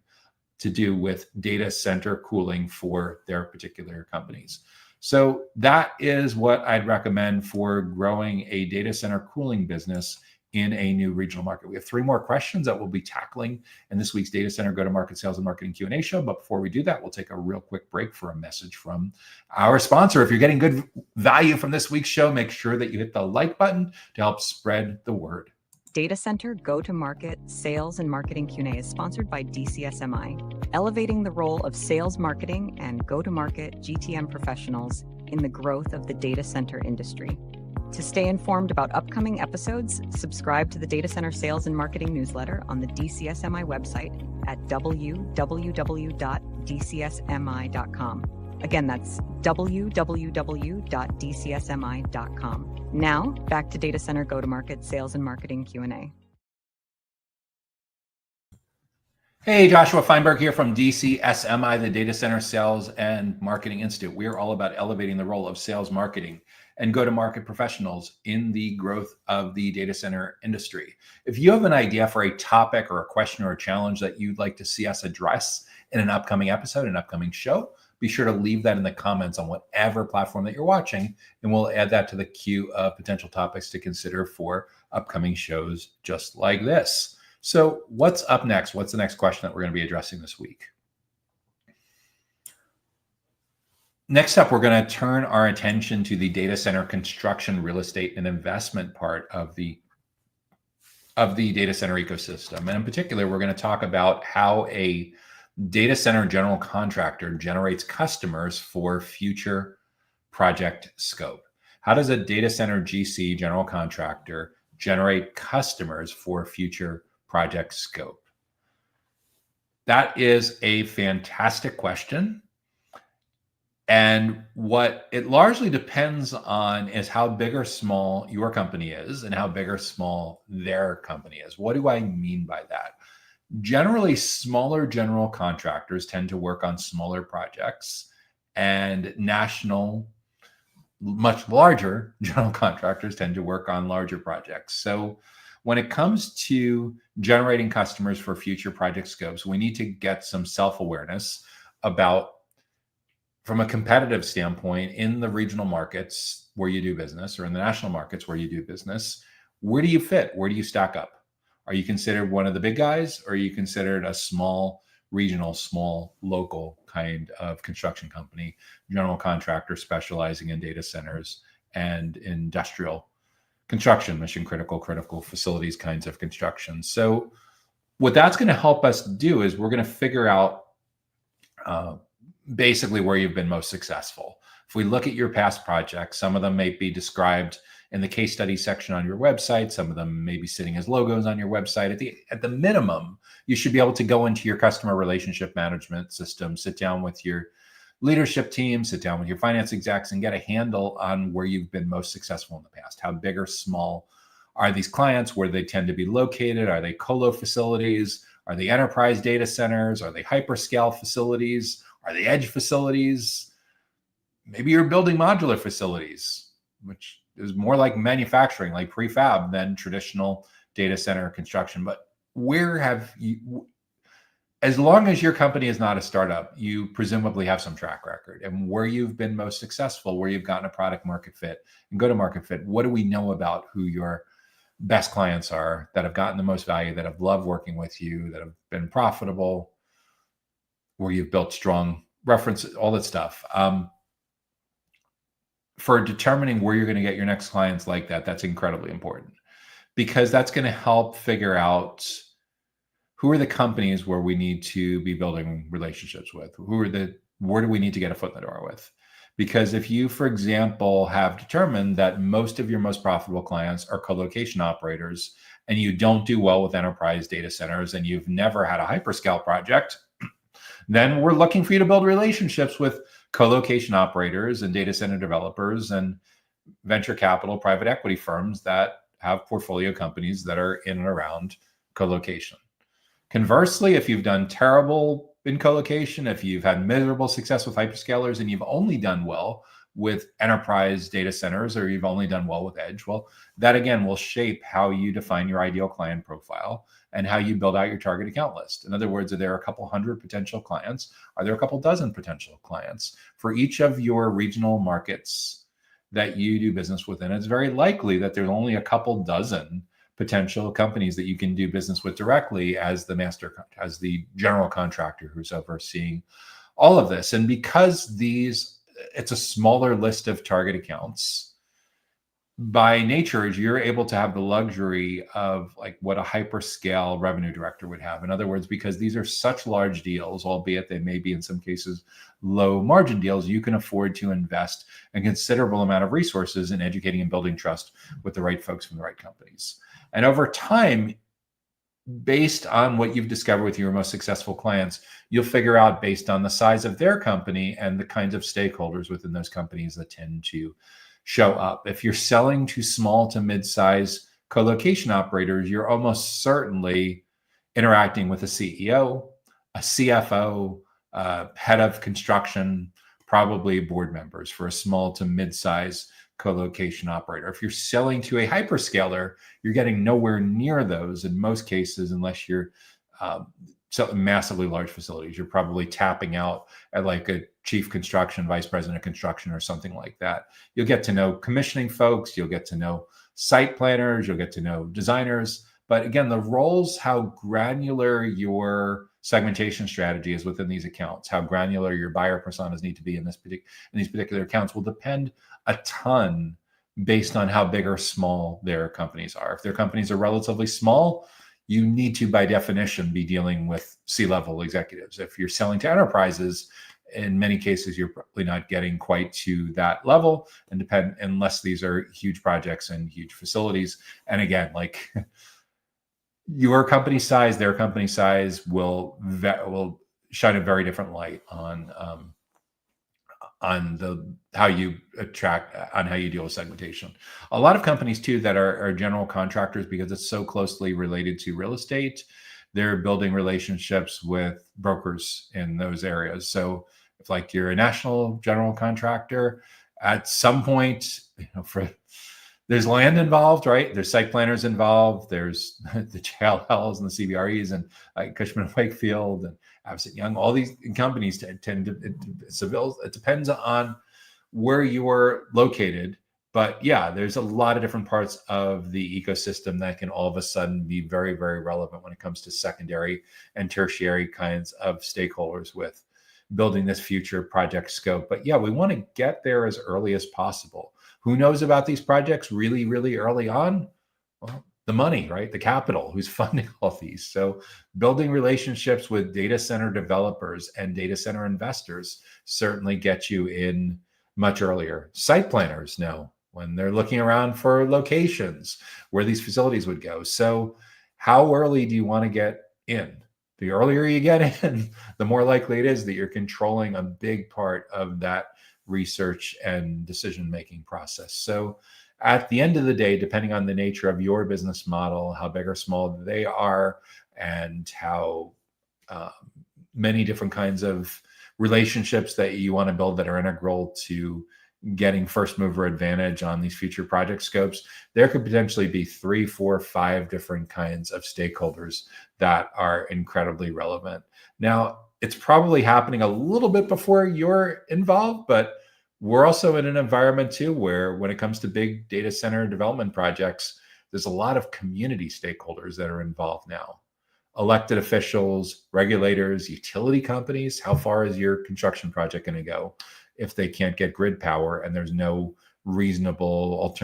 to do with data center cooling for their particular companies. So that is what I'd recommend for growing a data center cooling business in a new regional market. We have 3 more questions that we'll be tackling in this week's Data Center Go-to-Market Sales and Marketing Q&A show. But before we do that, we'll take a real quick break for a message from our sponsor. If you're getting good value from this week's show, make sure that you hit the like button to help spread the word. Data Center Go-to-Market Sales and Marketing Q&A is sponsored by DCSMI, elevating the role of sales, marketing, and go-to-market GTM professionals in the growth of the data center industry. To stay informed about upcoming episodes, subscribe to the Data Center Sales and Marketing newsletter on the DCSMI website at www.dcsmi.com. Again, that's www.dcsmi.com. Now, back to Data Center Go-to-Market Sales and Marketing Q&A. Hey, Joshua Feinberg here from DCSMI, the Data Center Sales and Marketing Institute. We're all about elevating the role of sales, marketing, and go-to-market professionals in the growth of the data center industry. If you have an idea for a topic or a question or a challenge that you'd like to see us address in an upcoming episode, an upcoming show, be sure to leave that in the comments on whatever platform that you're watching, and we'll add that to the queue of potential topics to consider for upcoming shows just like this. So what's up next? What's the next question that we're going to be addressing this week? Next up, we're going to turn our attention to the data center construction, real estate, and investment part of the data center ecosystem. And in particular, we're going to talk about how a data center general contractor generates customers for future project scope. How does a data center GC general contractor generate customers for future project scope? That is a fantastic question. And what it largely depends on is how big or small your company is and how big or small their company is. What do I mean by that? Generally, smaller general contractors tend to work on smaller projects, and national, much larger general contractors tend to work on larger projects. So when it comes to generating customers for future project scopes, we need to get some self-awareness about, from a competitive standpoint, in the regional markets where you do business or in the national markets where you do business, where do you fit? Where do you stack up? Are you considered one of the big guys, or are you considered a small regional, small local kind of construction company, general contractor specializing in data centers and industrial construction, mission critical facilities kinds of construction? So what that's going to help us do is we're going to figure out basically where you've been most successful. If we look at your past projects, some of them may be described in the case study section on your website. Some of them may be sitting as logos on your website. At the minimum, you should be able to go into your customer relationship management system, sit down with your leadership team, sit down with your finance execs, and get a handle on where you've been most successful in the past. How big or small are these clients? Where they tend to be located? Are they colo facilities? Are they enterprise data centers? Are they hyperscale facilities? Are they edge facilities? Maybe you're building modular facilities, which is more like manufacturing, like prefab, than traditional data center construction. But where have you, as long as your company is not a startup, you presumably have some track record, and where you've been most successful, where you've gotten a product market fit and go to market fit. What do we know about who your best clients are that have gotten the most value, that have loved working with you, that have been profitable, where you've built strong references, all that stuff. For determining where you're going to get your next clients like that, that's incredibly important, because that's going to help figure out who are the companies where we need to be building relationships with, where do we need to get a foot in the door with? Because if you, for example, have determined that most of your most profitable clients are co-location operators, and you don't do well with enterprise data centers, and you've never had a hyperscale project, then we're looking for you to build relationships with co-location operators and data center developers and venture capital private equity firms that have portfolio companies that are in and around co-location. Conversely, if you've done terrible in co-location, if you've had miserable success with hyperscalers and you've only done well with enterprise data centers, or you've only done well with edge, well, that again will shape how you define your ideal client profile and how you build out your target account list. In other words, are there a couple hundred potential clients? Are there a couple dozen potential clients for each of your regional markets that you do business with? And it's very likely that there's only a couple dozen potential companies that you can do business with directly as the general contractor who's overseeing all of this. And because it's a smaller list of target accounts, by nature, you're able to have the luxury of like what a hyperscale revenue director would have. In other words, because these are such large deals, albeit they may be in some cases low margin deals, you can afford to invest a considerable amount of resources in educating and building trust with the right folks from the right companies. And over time, based on what you've discovered with your most successful clients, you'll figure out, based on the size of their company and the kinds of stakeholders within those companies that tend to show up. If you're selling to small to mid-size co-location operators, you're almost certainly interacting with a CEO a CFO, head of construction, probably board members for a small to mid-size co-location operator. If you're selling to a hyperscaler, you're getting nowhere near those in most cases, unless you're selling massively large facilities. You're probably tapping out at like a chief construction, vice president of construction, or something like that. You'll get to know commissioning folks, you'll get to know site planners, you'll get to know designers. But again, the roles, how granular your segmentation strategy is within these accounts, how granular your buyer personas need to be in these particular accounts will depend a ton based on how big or small their companies are. If their companies are relatively small, you need to, by definition, be dealing with C-level executives. If you're selling to enterprises, in many cases, you're probably not getting quite to that level, and unless these are huge projects and huge facilities. And again, like your company size, their company size will shine a very different light on how you deal with segmentation. A lot of companies too that are general contractors, because it's so closely related to real estate, they're building relationships with brokers in those areas. So if like you're a national general contractor, at some point, there's land involved, right? There's site planners involved. There's the JLLs and the CBREs and Cushman & Wakefield and Avison Young. All these companies tend to, it depends on where you're located. But yeah, there's a lot of different parts of the ecosystem that can all of a sudden be very, very relevant when it comes to secondary and tertiary kinds of stakeholders with building this future project scope. But yeah, we want to get there as early as possible. Who knows about these projects really, really early on? Well, the money, right? The capital, who's funding all these. So building relationships with data center developers and data center investors certainly get you in much earlier. Site planners know when they're looking around for locations where these facilities would go. So how early do you want to get in? The earlier you get in, the more likely it is that you're controlling a big part of that research and decision-making process. So at the end of the day, depending on the nature of your business model, how big or small they are, and how many different kinds of relationships that you want to build that are integral to getting first mover advantage on these future project scopes, there could potentially be 3, 4, 5 different kinds of stakeholders that are incredibly relevant. Now, it's probably happening a little bit before you're involved, but we're also in an environment too where when it comes to big data center development projects, there's a lot of community stakeholders that are involved now. Elected officials, regulators, utility companies. How far is your construction project going to go if they can't get grid power and there's no reasonable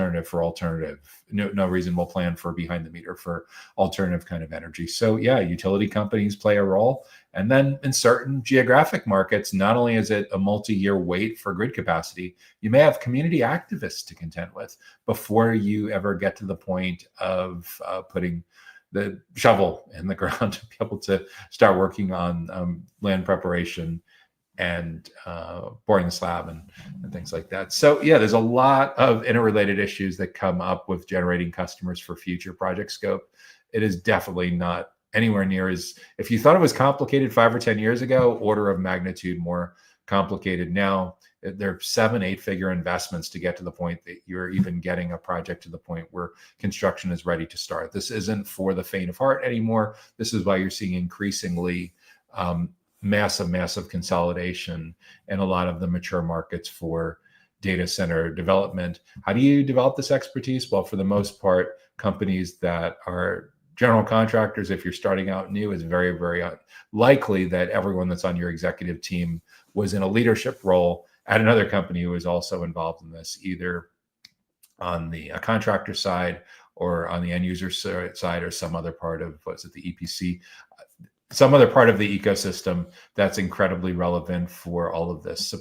no reasonable plan for behind the meter for alternative kind of energy? So yeah, utility companies play a role. And then in certain geographic markets, not only is it a multi-year wait for grid capacity, you may have community activists to contend with before you ever get to the point of putting the shovel in the ground to be able to start working on land preparation and boring the slab and things like that. So yeah, there's a lot of interrelated issues that come up with generating customers for future project scope. It is definitely not anywhere near as, if you thought it was complicated 5 or 10 years ago, order of magnitude more complicated now. There are 7-8 figure investments to get to the point that you're even getting a project to the point where construction is ready to start. This isn't for the faint of heart anymore. This is why you're seeing increasingly massive consolidation in a lot of the mature markets for data center development. How do you develop this expertise? Well, for the most part, companies that are general contractors, if you're starting out new, it's very, very likely that everyone that's on your executive team was in a leadership role at another company who was also involved in this, either on the contractor side or on the end user side, or some other part of, the EPC, some other part of the ecosystem that's incredibly relevant for all of this.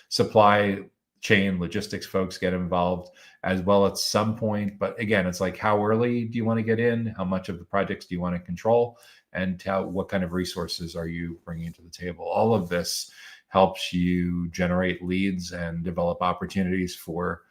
Supply chain logistics folks get involved as well at some point. But again, it's like, how early do you want to get in? How much of the projects do you want to control? And what kind of resources are you bringing to the table? All of this helps you generate leads and develop opportunities for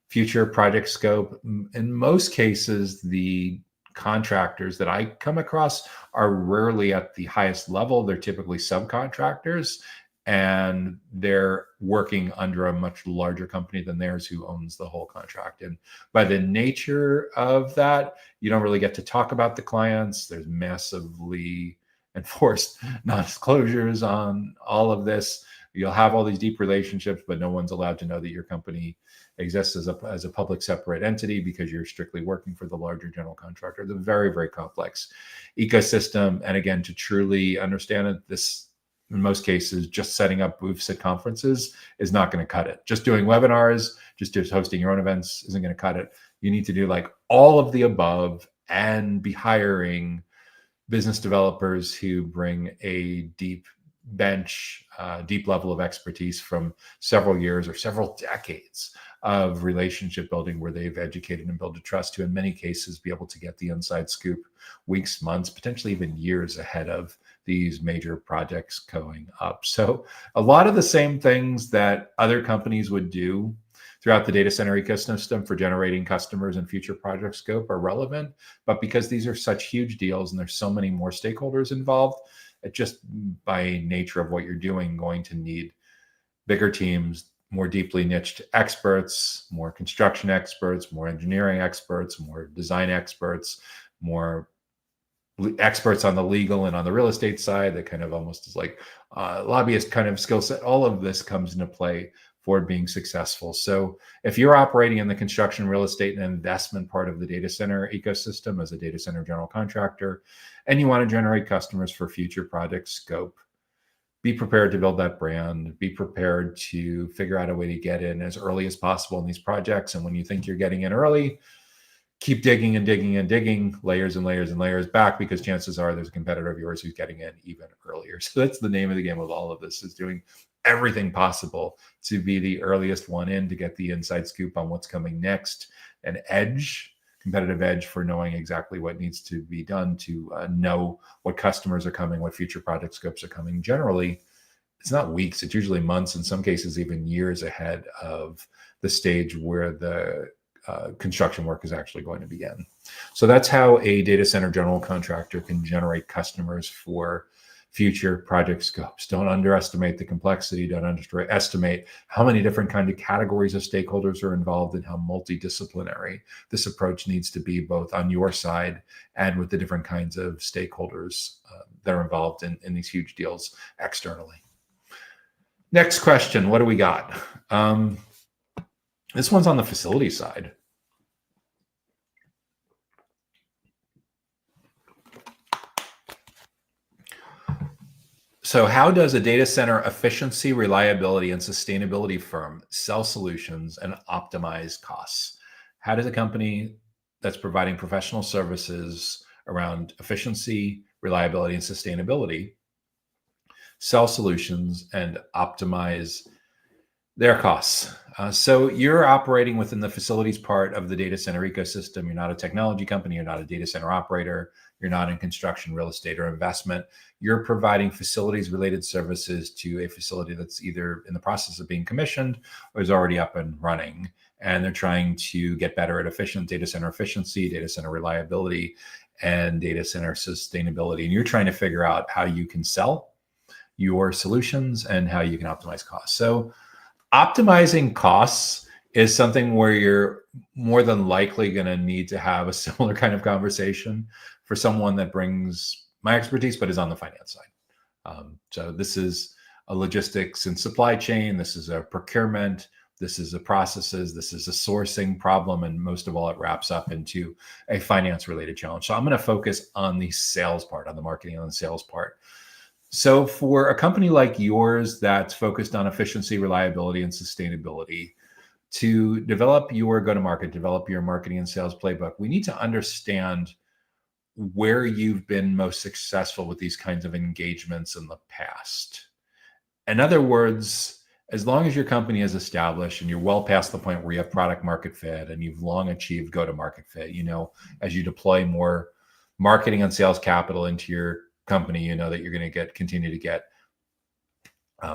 future project scope. In most cases, the contractors that I come across are rarely at the highest level. They're typically subcontractors, and they're working under a much larger company than theirs who owns the whole contract. And by the nature of that, you don't really get to talk about the clients. There's massively enforced non-disclosures on all of this. You'll have all these deep relationships, but no one's allowed to know that your company exists as a public separate entity because you're strictly working for the larger general contractor. It's a very, very complex ecosystem. And again, to truly understand it, this, in most cases, just setting up booths at conferences is not going to cut it. Just doing webinars, just hosting your own events isn't going to cut it. You need to do like all of the above and be hiring business developers who bring a deep bench, deep level of expertise from several years or several decades of relationship building where they've educated and built a trust to, in many cases, be able to get the inside scoop weeks, months, potentially even years ahead of these major projects going up. So a lot of the same things that other companies would do throughout the data center ecosystem for generating customers and future project scope are relevant. But because these are such huge deals and there's so many more stakeholders involved, it just by nature of what you're doing, going to need bigger teams, more deeply niched experts, more construction experts, more engineering experts, more design experts, more experts on the legal and on the real estate side. That kind of almost is like lobbyist kind of skill set. All of this comes into play for being successful. So if you're operating in the construction, real estate, and investment part of the data center ecosystem as a data center general contractor, and you want to generate customers for future project scope, be prepared to build that brand, be prepared to figure out a way to get in as early as possible in these projects. And when you think you're getting in early, keep digging and digging and digging layers and layers and layers back, because chances are there's a competitor of yours who's getting in even earlier. So that's the name of the game of all of this, is doing everything possible to be the earliest one in, to get the inside scoop on what's coming next, an edge, competitive edge for knowing exactly what needs to be done to know what customers are coming, what future project scopes are coming. Generally, it's not weeks, it's usually months, in some cases even years ahead of the stage where the construction work is actually going to begin. So that's how a data center general contractor can generate customers for future project scopes. Don't underestimate the complexity. Don't underestimate how many different kind of categories of stakeholders are involved and how multidisciplinary this approach needs to be, both on your side and with the different kinds of stakeholders that are involved in these huge deals externally. Next question, what do we got? This one's on the facility side. So how does a data center efficiency, reliability, and sustainability firm sell solutions and optimize costs? How does a company that's providing professional services around efficiency, reliability, and sustainability sell solutions and optimize their costs? So you're operating within the facilities part of the data center ecosystem. You're not a technology company. You're not a data center operator. You're not in construction, real estate, or investment. You're providing facilities related services to a facility that's either in the process of being commissioned or is already up and running. And they're trying to get better at data center efficiency, data center reliability, and data center sustainability. And you're trying to figure out how you can sell your solutions and how you can optimize costs. So optimizing costs is something where you're more than likely going to need to have a similar kind of conversation for someone that brings my expertise, but is on the finance side. So this is a logistics and supply chain. This is a procurement. This is a processes. This is a sourcing problem. And most of all, it wraps up into a finance related challenge. So I'm going to focus on the sales part, on the marketing, on the sales part. So for a company like yours that's focused on efficiency, reliability, and sustainability, to develop your go-to-market, develop your marketing and sales playbook, we need to understand where you've been most successful with these kinds of engagements in the past. In other words, as long as your company is established and you're well past the point where you have product market fit and you've long achieved go-to-market fit, as you deploy more marketing and sales capital into your company, that you're going to continue to get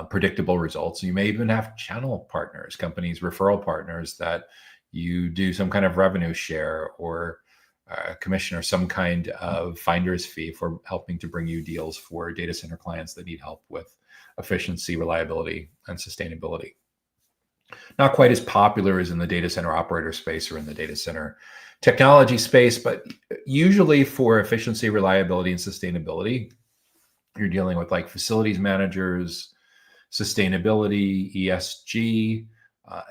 predictable results. You may even have channel partners, companies, referral partners that you do some kind of revenue share or a commission or some kind of finder's fee for helping to bring you deals for data center clients that need help with efficiency, reliability, and sustainability. Not quite as popular as in the data center operator space or in the data center technology space, but usually for efficiency, reliability, and sustainability, you're dealing with like facilities managers, sustainability, ESG.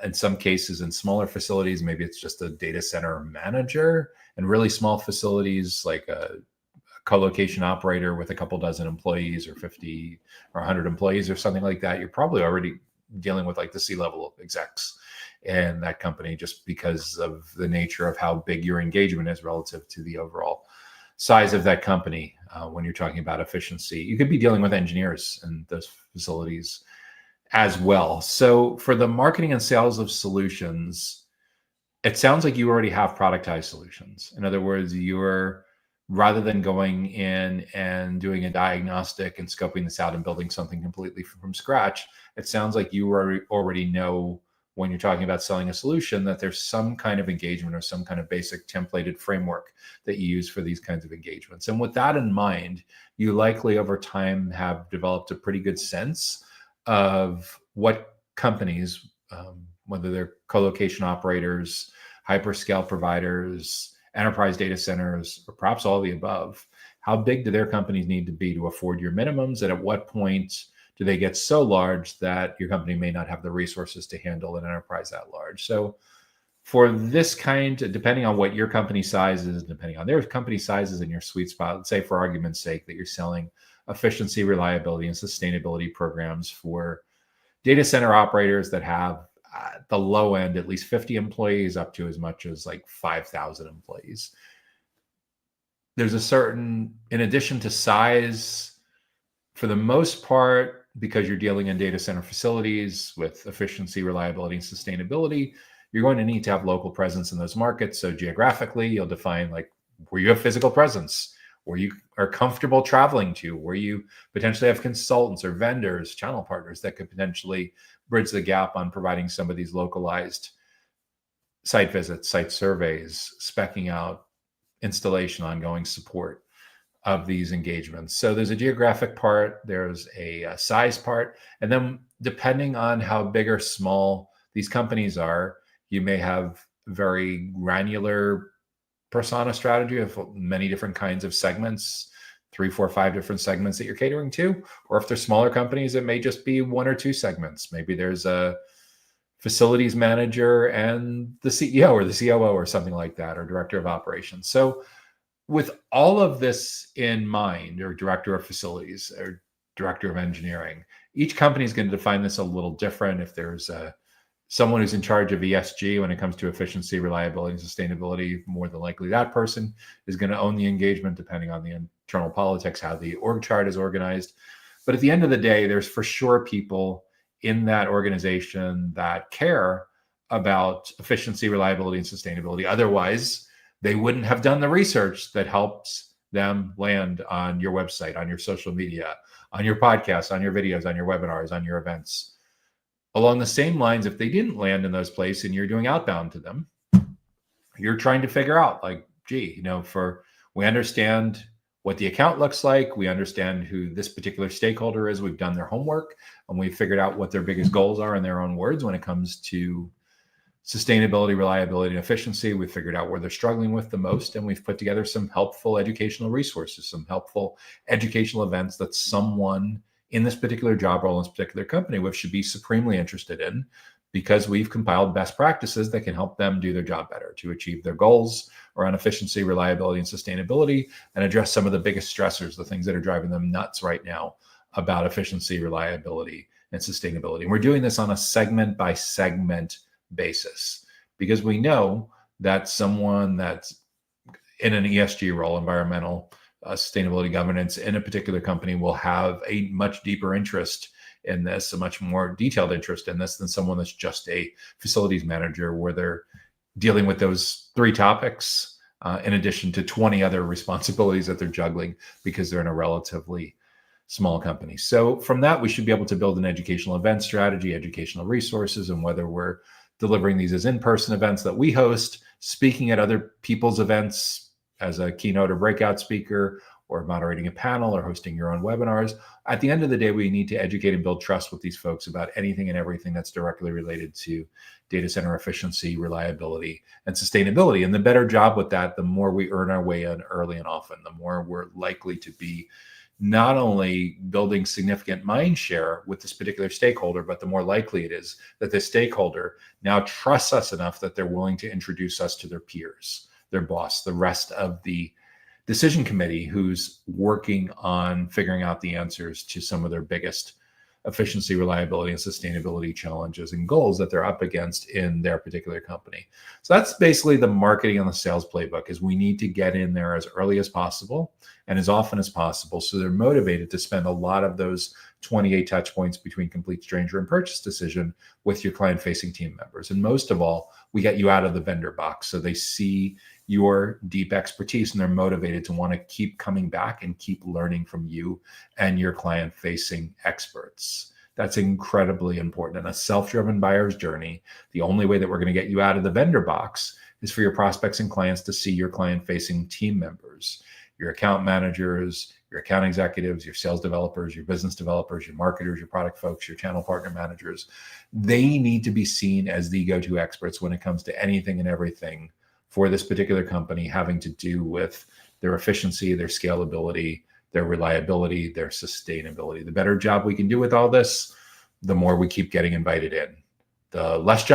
In some cases, in smaller facilities, maybe it's just a data center manager. And really small facilities, like a co-location operator with a couple dozen employees or 50 or 100 employees or something like that, you're probably already dealing with like the C-level execs in that company, just because of the nature of how big your engagement is relative to the overall size of that company. When you're talking about efficiency, you could be dealing with engineers in those facilities as well. So for the marketing and sales of solutions, it sounds like you already have productized solutions. In other words, you're, rather than going in and doing a diagnostic and scoping this out and building something completely from scratch, it sounds like you already know, when you're talking about selling a solution, that there's some kind of engagement or some kind of basic templated framework that you use for these kinds of engagements. And with that in mind, you likely over time have developed a pretty good sense of what companies, whether they're co-location operators, hyperscale providers, enterprise data centers, or perhaps all the above, how big do their companies need to be to afford your minimums? And at what point do they get so large that your company may not have the resources to handle an enterprise that large? So for this kind, depending on what your company size is, depending on their company sizes and your sweet spot, let's say for argument's sake that you're selling efficiency, reliability, and sustainability programs for data center operators that have at the low end at least 50 employees up to as much as like 5,000 employees. There's a certain, in addition to size, for the most part, because you're dealing in data center facilities with efficiency, reliability, and sustainability, you're going to need to have local presence in those markets. So geographically, you'll define like where you have physical presence, where you are comfortable traveling to, where you potentially have consultants or vendors, channel partners that could potentially bridge the gap on providing some of these localized site visits, site surveys, speccing out, installation, ongoing support of these engagements. So there's a geographic part, there's a size part, and then depending on how big or small these companies are, you may have very granular persona strategy of many different kinds of segments, 3, 4, 5 different segments that you're catering to. Or if they're smaller companies, it may just be 1 or 2 segments. Maybe there's a facilities manager and the CEO or the COO or something like that, or director of operations. So with all of this in mind, or director of facilities or director of engineering, each company is going to define this a little different. If there's someone who's in charge of ESG when it comes to efficiency, reliability, and sustainability, more than likely that person is going to own the engagement, depending on the internal politics, how the org chart is organized. But at the end of the day, there's for sure people in that organization that care about efficiency, reliability, and sustainability. Otherwise, they wouldn't have done the research that helps them land on your website, on your social media, on your podcasts, on your videos, on your webinars, on your events. Along the same lines, if they didn't land in those places and you're doing outbound to them, you're trying to figure out like, gee, we understand what the account looks like. We understand who this particular stakeholder is. We've done their homework and we've figured out what their biggest goals are in their own words when it comes to sustainability, reliability, and efficiency. We've figured out where they're struggling with the most, and we've put together some helpful educational resources, some helpful educational events that someone in this particular job role, in this particular company, which should be supremely interested in, because we've compiled best practices that can help them do their job better to achieve their goals around efficiency, reliability, and sustainability, and address some of the biggest stressors, the things that are driving them nuts right now about efficiency, reliability, and sustainability. And we're doing this on a segment by segment basis, because we know that someone that's in an ESG role, environmental, sustainability, governance, in a particular company will have a much deeper interest in this, a much more detailed interest in this than someone that's just a facilities manager, where they're dealing with those 3 topics in addition to 20 other responsibilities that they're juggling because they're in a relatively small company. So from that, we should be able to build an educational event strategy, educational resources, and whether we're delivering these as in-person events that we host, speaking at other people's events, as a keynote or breakout speaker, or moderating a panel, or hosting your own webinars. At the end of the day, we need to educate and build trust with these folks about anything and everything that's directly related to data center efficiency, reliability, and sustainability. And the better job with that, the more we earn our way in early and often, the more we're likely to be not only building significant mind share with this particular stakeholder, but the more likely it is that this stakeholder now trusts us enough that they're willing to introduce us to their peers, their boss, the rest of the decision committee who's working on figuring out the answers to some of their biggest efficiency, reliability, and sustainability challenges and goals that they're up against in their particular company. So that's basically the marketing and the sales playbook. Is we need to get in there as early as possible and as often as possible, so they're motivated to spend a lot of those 28 touch points between complete stranger and purchase decision with your client facing team members. And most of all, we get you out of the vendor box, so they see your deep expertise and they're motivated to want to keep coming back and keep learning from you and your client facing experts. That's incredibly important. In a self-driven buyer's journey, the only way that we're going to get you out of the vendor box is for your prospects and clients to see your client facing team members, your account managers, your account executives, your sales developers, your business developers, your marketers, your product folks, your channel partner managers. They need to be seen as the go-to experts when it comes to anything and everything for this particular company having to do with their efficiency, their scalability, their reliability, their sustainability. The better job we can do with all this, the more we keep getting invited in. The less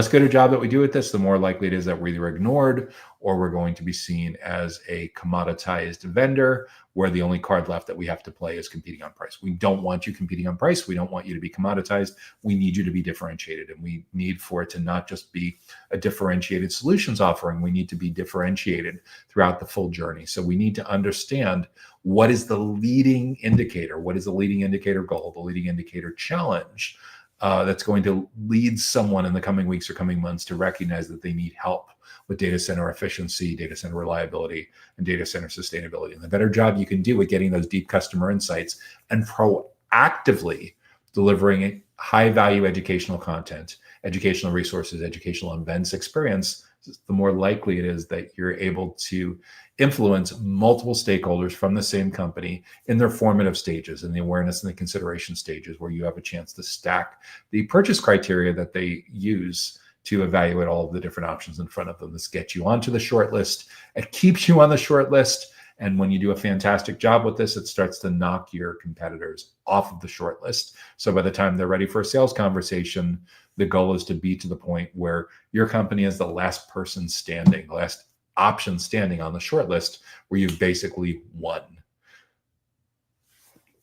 good a job that we do with this, the more likely it is that we're either ignored or we're going to be seen as a commoditized vendor where the only card left that we have to play is competing on price. We don't want you competing on price. We don't want you to be commoditized. We need you to be differentiated, and we need for it to not just be a differentiated solutions offering. We need to be differentiated throughout the full journey. So we need to understand what is the leading indicator, what is the leading indicator goal, the leading indicator challenge that's going to lead someone in the coming weeks or coming months to recognize that they need help with data center efficiency, data center reliability, and data center sustainability. And the better job you can do with getting those deep customer insights and proactively delivering high value educational content, educational resources, educational events experience, the more likely it is that you're able to influence multiple stakeholders from the same company in their formative stages, in the awareness and the consideration stages, where you have a chance to stack the purchase criteria that they use to evaluate all of the different options in front of them. This gets you onto the short list. It keeps you on the short list. And when you do a fantastic job with this, it starts to knock your competitors off of the short list. So by the time they're ready for a sales conversation, the goal is to be to the point where your company is the last person standing, the last option standing on the short list, where you've basically won.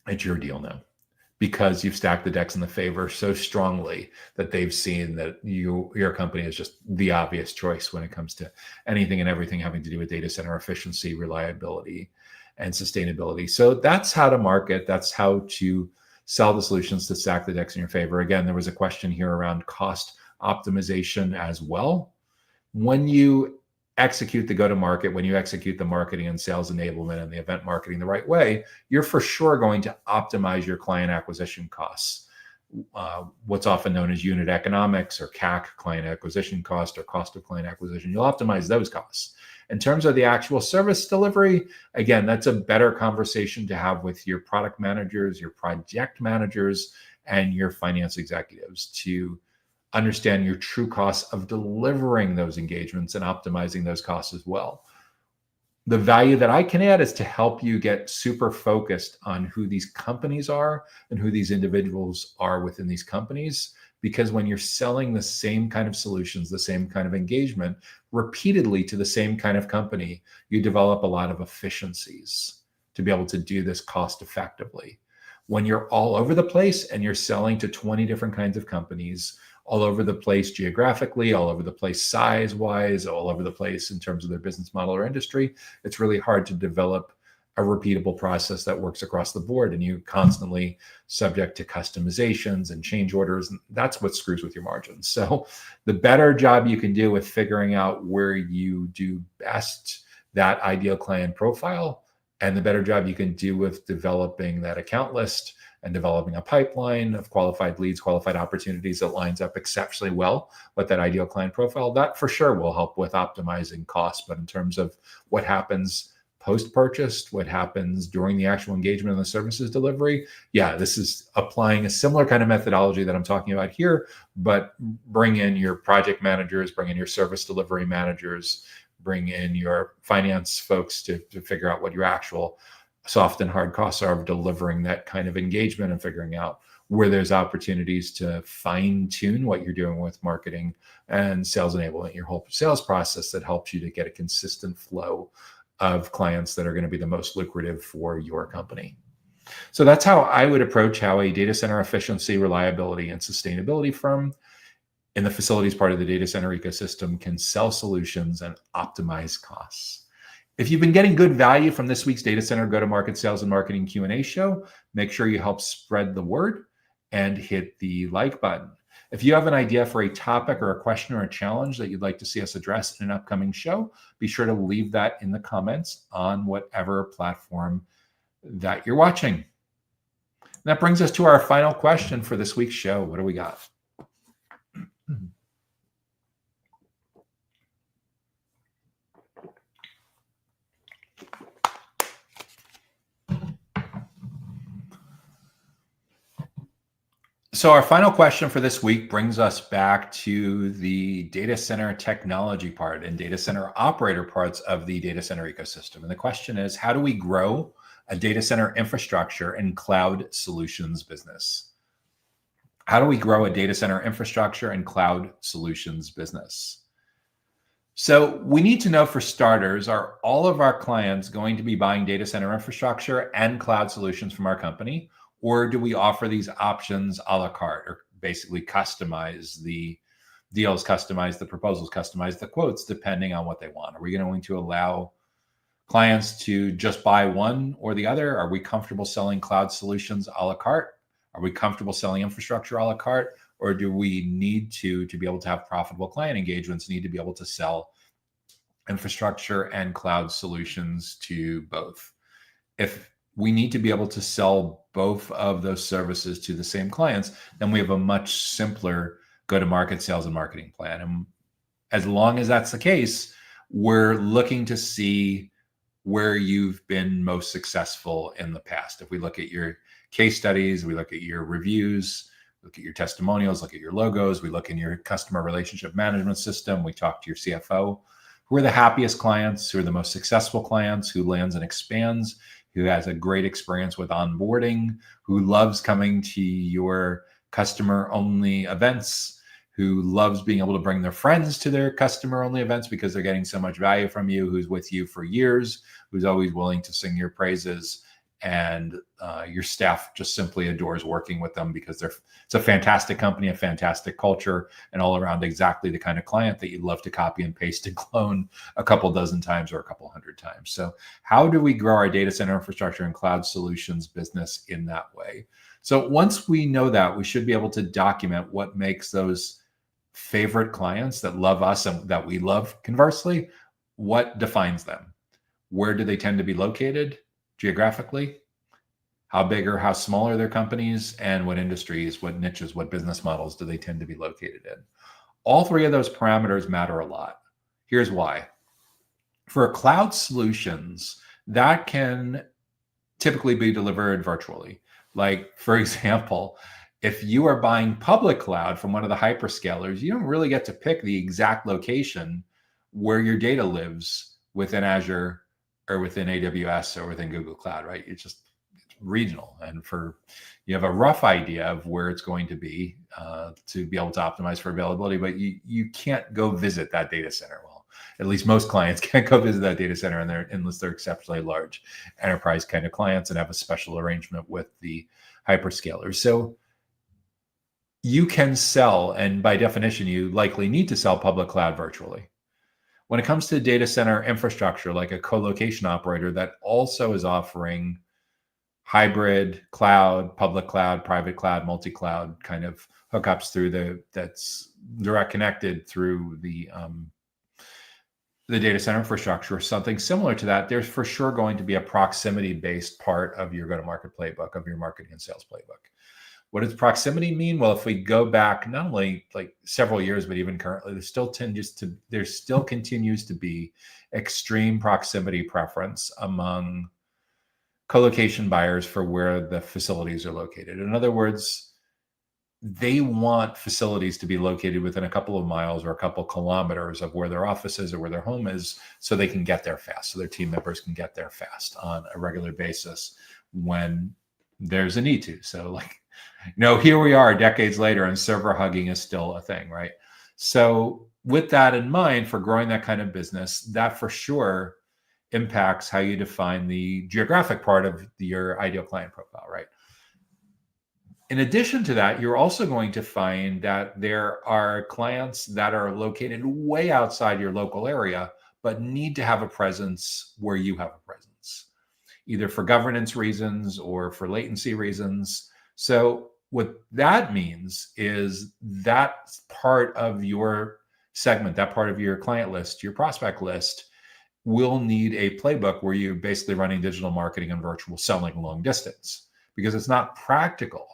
It's your deal now, because you've stacked the decks in the favor so strongly that they've seen that your company is just the obvious choice when it comes to anything and everything having to do with data center efficiency, reliability, and sustainability. So that's how to market. That's how to sell the solutions to stack the decks in your favor. Again, there was a question here around cost optimization as well. When you execute the go-to-market, when you execute the marketing and sales enablement and the event marketing the right way, you're for sure going to optimize your client acquisition costs. What's often known as unit economics, or CAC, client acquisition cost, or cost of client acquisition. You'll optimize those costs. In terms of the actual service delivery, again, that's a better conversation to have with your product managers, your project managers, and your finance executives to understand your true costs of delivering those engagements and optimizing those costs as well. The value that I can add is to help you get super focused on who these companies are and who these individuals are within these companies. Because when you're selling the same kind of solutions, the same kind of engagement repeatedly to the same kind of company, you develop a lot of efficiencies to be able to do this cost effectively. When you're all over the place and you're selling to 20 different kinds of companies, all over the place geographically, all over the place size-wise, all over the place in terms of their business model or industry, it's really hard to develop a repeatable process that works across the board, and you constantly subject to customizations and change orders, and that's what screws with your margins. So the better job you can do with figuring out where you do best that ideal client profile, and the better job you can do with developing that account list and developing a pipeline of qualified leads, qualified opportunities that lines up exceptionally well with that ideal client profile, that for sure will help with optimizing costs. But in terms of what happens post-purchase, what happens during the actual engagement and the services delivery, yeah, this is applying a similar kind of methodology that I'm talking about here, but bring in your project managers, bring in your service delivery managers, bring in your finance folks to figure out what your actual soft and hard costs are of delivering that kind of engagement and figuring out where there's opportunities to fine tune what you're doing with marketing and sales enablement, your whole sales process that helps you to get a consistent flow of clients that are going to be the most lucrative for your company. So that's how I would approach how a data center efficiency, reliability, and sustainability firm in the facilities part of the data center ecosystem can sell solutions and optimize costs. If you've been getting good value from this week's Data Center Go-to-Market Sales and Marketing Q&A show, make sure you help spread the word and hit the like button. If you have an idea for a topic or a question or a challenge that you'd like to see us address in an upcoming show, be sure to leave that in the comments on whatever platform that you're watching. And that brings us to our final question for this week's show. What do we got? So our final question for this week brings us back to the data center technology part and data center operator parts of the data center ecosystem. And the question is, how do we grow a data center infrastructure and cloud solutions business? How do we grow a data center infrastructure and cloud solutions business? So we need to know, for starters, are all of our clients going to be buying data center infrastructure and cloud solutions from our company? Or do we offer these options a la carte, or basically customize the deals, customize the proposals, customize the quotes, depending on what they want? Are we going to allow clients to just buy one or the other? Are we comfortable selling cloud solutions a la carte? Are we comfortable selling infrastructure a la carte? Or do we need to be able to have profitable client engagements, need to be able to sell infrastructure and cloud solutions to both? If we need to be able to sell both of those services to the same clients, then we have a much simpler go-to-market sales and marketing plan. And as long as that's the case, we're looking to see where you've been most successful in the past. If we look at your case studies, we look at your reviews, look at your testimonials, look at your logos, we look in your customer relationship management system, we talk to your CFO, who are the happiest clients, who are the most successful clients, who lands and expands, who has a great experience with onboarding, who loves coming to your customer-only events, who loves being able to bring their friends to their customer-only events because they're getting so much value from you, who's with you for years, who's always willing to sing your praises, and your staff just simply adores working with them because it's a fantastic company, a fantastic culture, and all around exactly the kind of client that you'd love to copy and paste and clone a couple dozen times or a couple hundred times. So how do we grow our data center infrastructure and cloud solutions business in that way? So once we know that, we should be able to document what makes those favorite clients that love us and that we love, conversely, what defines them? Where do they tend to be located geographically? How big or how small are their companies, and what industries, what niches, what business models do they tend to be located in? All three of those parameters matter a lot. Here's why. For cloud solutions, that can typically be delivered virtually. Like, for example, if you are buying public cloud from one of the hyperscalers, you don't really get to pick the exact location where your data lives within Azure or within AWS or within Google Cloud, right? It's regional. And you have a rough idea of where it's going to be able to optimize for availability, but you can't go visit that data center. Well, at least most clients can't go visit that data center unless they're exceptionally large enterprise kind of clients and have a special arrangement with the hyperscalers. So you can sell, and by definition, you likely need to sell public cloud virtually. When it comes to data center infrastructure, like a co-location operator that also is offering hybrid cloud, public cloud, private cloud, multi-cloud kind of hookups that's direct connected through the the data center infrastructure or something similar to that, there's for sure going to be a proximity-based part of your go-to-market playbook, of your marketing and sales playbook. What does proximity mean? Well, if we go back not only like several years, but even currently, there still continues to be extreme proximity preference among co-location buyers for where the facilities are located. In other words, they want facilities to be located within a couple of miles or a couple of kilometers of where their office is or where their home is, so they can get there fast, so their team members can get there fast on a regular basis when there's a need to. So like, here we are decades later and server hugging is still a thing, right? So with that in mind, for growing that kind of business, that for sure impacts how you define the geographic part of your ideal client profile, right? In addition to that, you're also going to find that there are clients that are located way outside your local area, but need to have a presence where you have a presence, either for governance reasons or for latency reasons. So what that means is that part of your segment, that part of your client list, your prospect list, will need a playbook where you're basically running digital marketing and virtual selling long distance, because it's not practical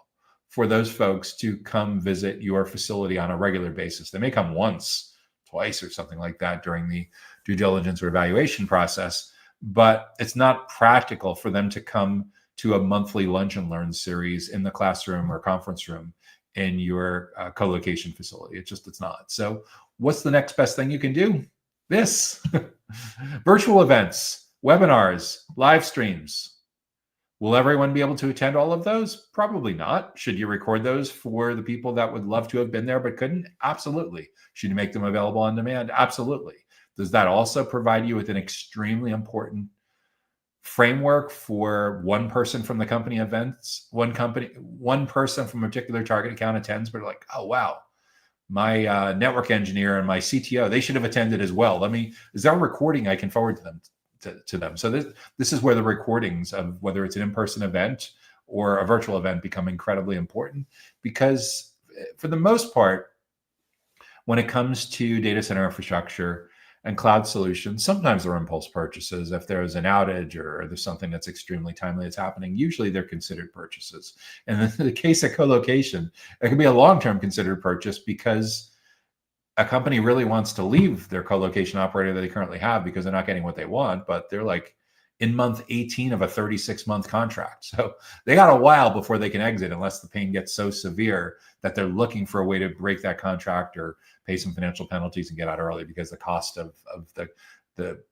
for those folks to come visit your facility on a regular basis. They may come once, twice, or something like that during the due diligence or evaluation process, but it's not practical for them to come to a monthly lunch and learn series in the classroom or conference room in your co-location facility. It's not. So what's the next best thing you can do? This. Virtual events, webinars, live streams. Will everyone be able to attend all of those? Probably not. Should you record those for the people that would love to have been there but couldn't? Absolutely. Should you make them available on demand? Absolutely. Does that also provide you with an extremely important framework for one person from the company events? One person from a particular target account attends, but like, oh, wow, my network engineer and my CTO, they should have attended as well. Is there a recording I can forward to them? So this is where the recordings of whether it's an in-person event or a virtual event become incredibly important, because for the most part, when it comes to data center infrastructure and cloud solutions, sometimes they're impulse purchases. If there's an outage or there's something that's extremely timely that's happening, usually they're considered purchases. And in the case of co-location, it can be a long-term considered purchase because a company really wants to leave their co-location operator that they currently have because they're not getting what they want, but they're like in month 18 of a 36-month contract. So they got a while before they can exit unless the pain gets so severe that they're looking for a way to break that contract or pay some financial penalties and get out early, because the cost of the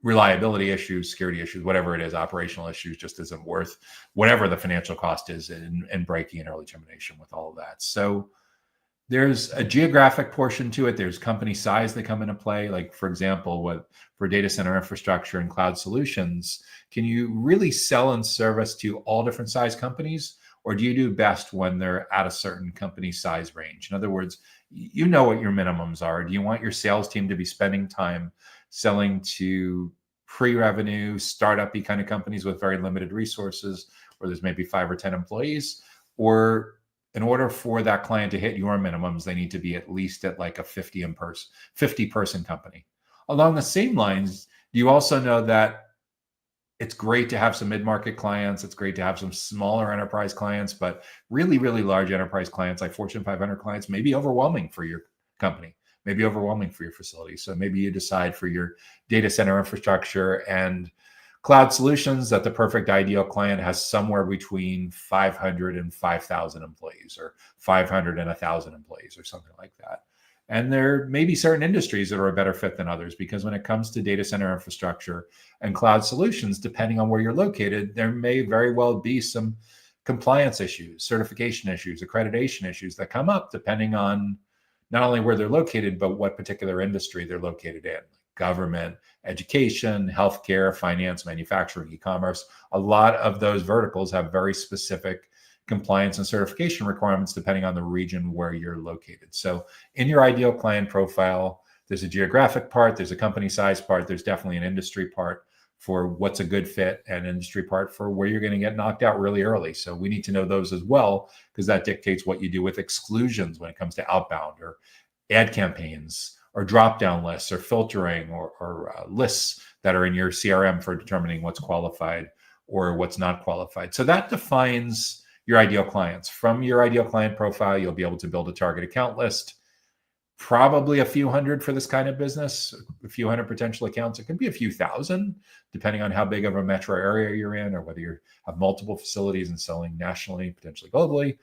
reliability issues, security issues, whatever it is, operational issues, just isn't worth whatever the financial cost is in breaking and early termination with all of that. So there's a geographic portion to it. There's company size that come into play. Like, for example, for data center infrastructure and cloud solutions, can you really sell and service to all different size companies? Or do you do best when they're at a certain company size range? In other words, you know what your minimums are. Do you want your sales team to be spending time selling to pre-revenue, startup-y kind of companies with very limited resources, where there's maybe 5 or 10 employees? Or in order for that client to hit your minimums, they need to be at least at like a 50-person company? Along the same lines, do you also know that it's great to have some mid-market clients, it's great to have some smaller enterprise clients, but really, really large enterprise clients like Fortune 500 clients may be overwhelming for your company, may be overwhelming for your facility. So maybe you decide for your data center infrastructure and cloud solutions that the perfect ideal client has somewhere between 500 and 5,000 employees, or 500 and 1,000 employees, or something like that. And there may be certain industries that are a better fit than others, because when it comes to data center infrastructure and cloud solutions, depending on where you're located, there may very well be some compliance issues, certification issues, accreditation issues that come up depending on not only where they're located, but what particular industry they're located in. Government, education, healthcare, finance, manufacturing, e-commerce. A lot of those verticals have very specific compliance and certification requirements depending on the region where you're located. So in your ideal client profile, there's a geographic part, there's a company size part, there's definitely an industry part for what's a good fit, and industry part for where you're going to get knocked out really early. So we need to know those as well, because that dictates what you do with exclusions when it comes to outbound or ad campaigns, or drop-down lists or filtering or lists that are in your CRM for determining what's qualified or what's not qualified. So that defines your ideal clients. From your ideal client profile, you'll be able to build a target account list, probably a few hundred for this kind of business, a few hundred potential accounts. It can be a few thousand, depending on how big of a metro area you're in, or whether you have multiple facilities and selling nationally, potentially globally.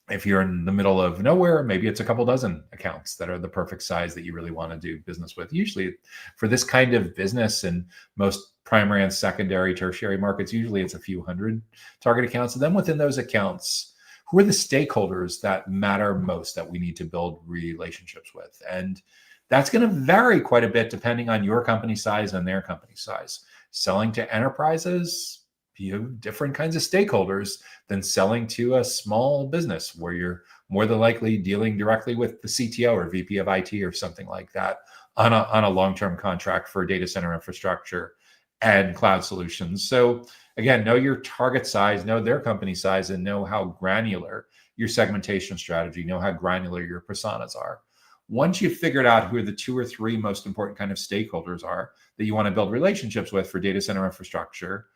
If you're in the middle of nowhere, maybe it's a couple dozen accounts that are the perfect size that you really want to do business with. Usually for this kind of business in most primary and secondary, tertiary markets, usually it's a few hundred target accounts. And then within those accounts, who are the stakeholders that matter most that we need to build relationships with? And that's going to vary quite a bit depending on your company size and their company size. Selling to enterprises, you have different kinds of stakeholders than selling to a small business where you're more than likely dealing directly with the CTO or VP of IT or something like that on a long-term contract for data center infrastructure and cloud solutions. So again, know your target size, know their company size, and know how granular your segmentation strategy, know how granular your personas are. Once you've figured out who the 2 or 3 most important kind of stakeholders are that you want to build relationships with for data center infrastructure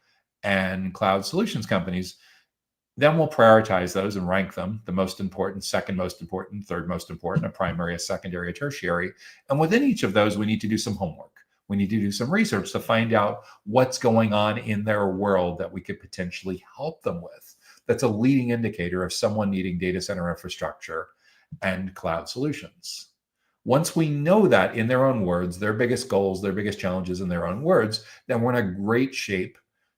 and cloud solutions companies, then we'll prioritize those and rank them, the most important, second most important, third most important, a primary, a secondary, a tertiary. And within each of those, we need to do some homework. We need to do some research to find out what's going on in their world that we could potentially help them with. That's a leading indicator of someone needing data center infrastructure and cloud solutions. Once we know that in their own words, their biggest goals, their biggest challenges in their own words, then we're in a great shape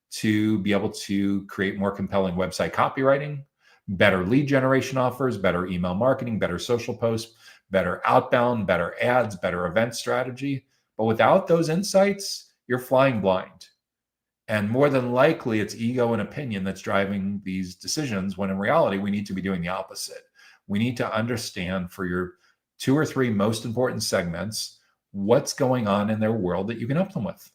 to be able to create more compelling website copywriting, better lead generation offers, better email marketing, better social posts, better outbound, better ads, better event strategy. But without those insights, you're flying blind. And more than likely, it's ego and opinion that's driving these decisions, when in reality, we need to be doing the opposite. We need to understand for your 2 or 3 most important segments, what's going on in their world that you can help them with.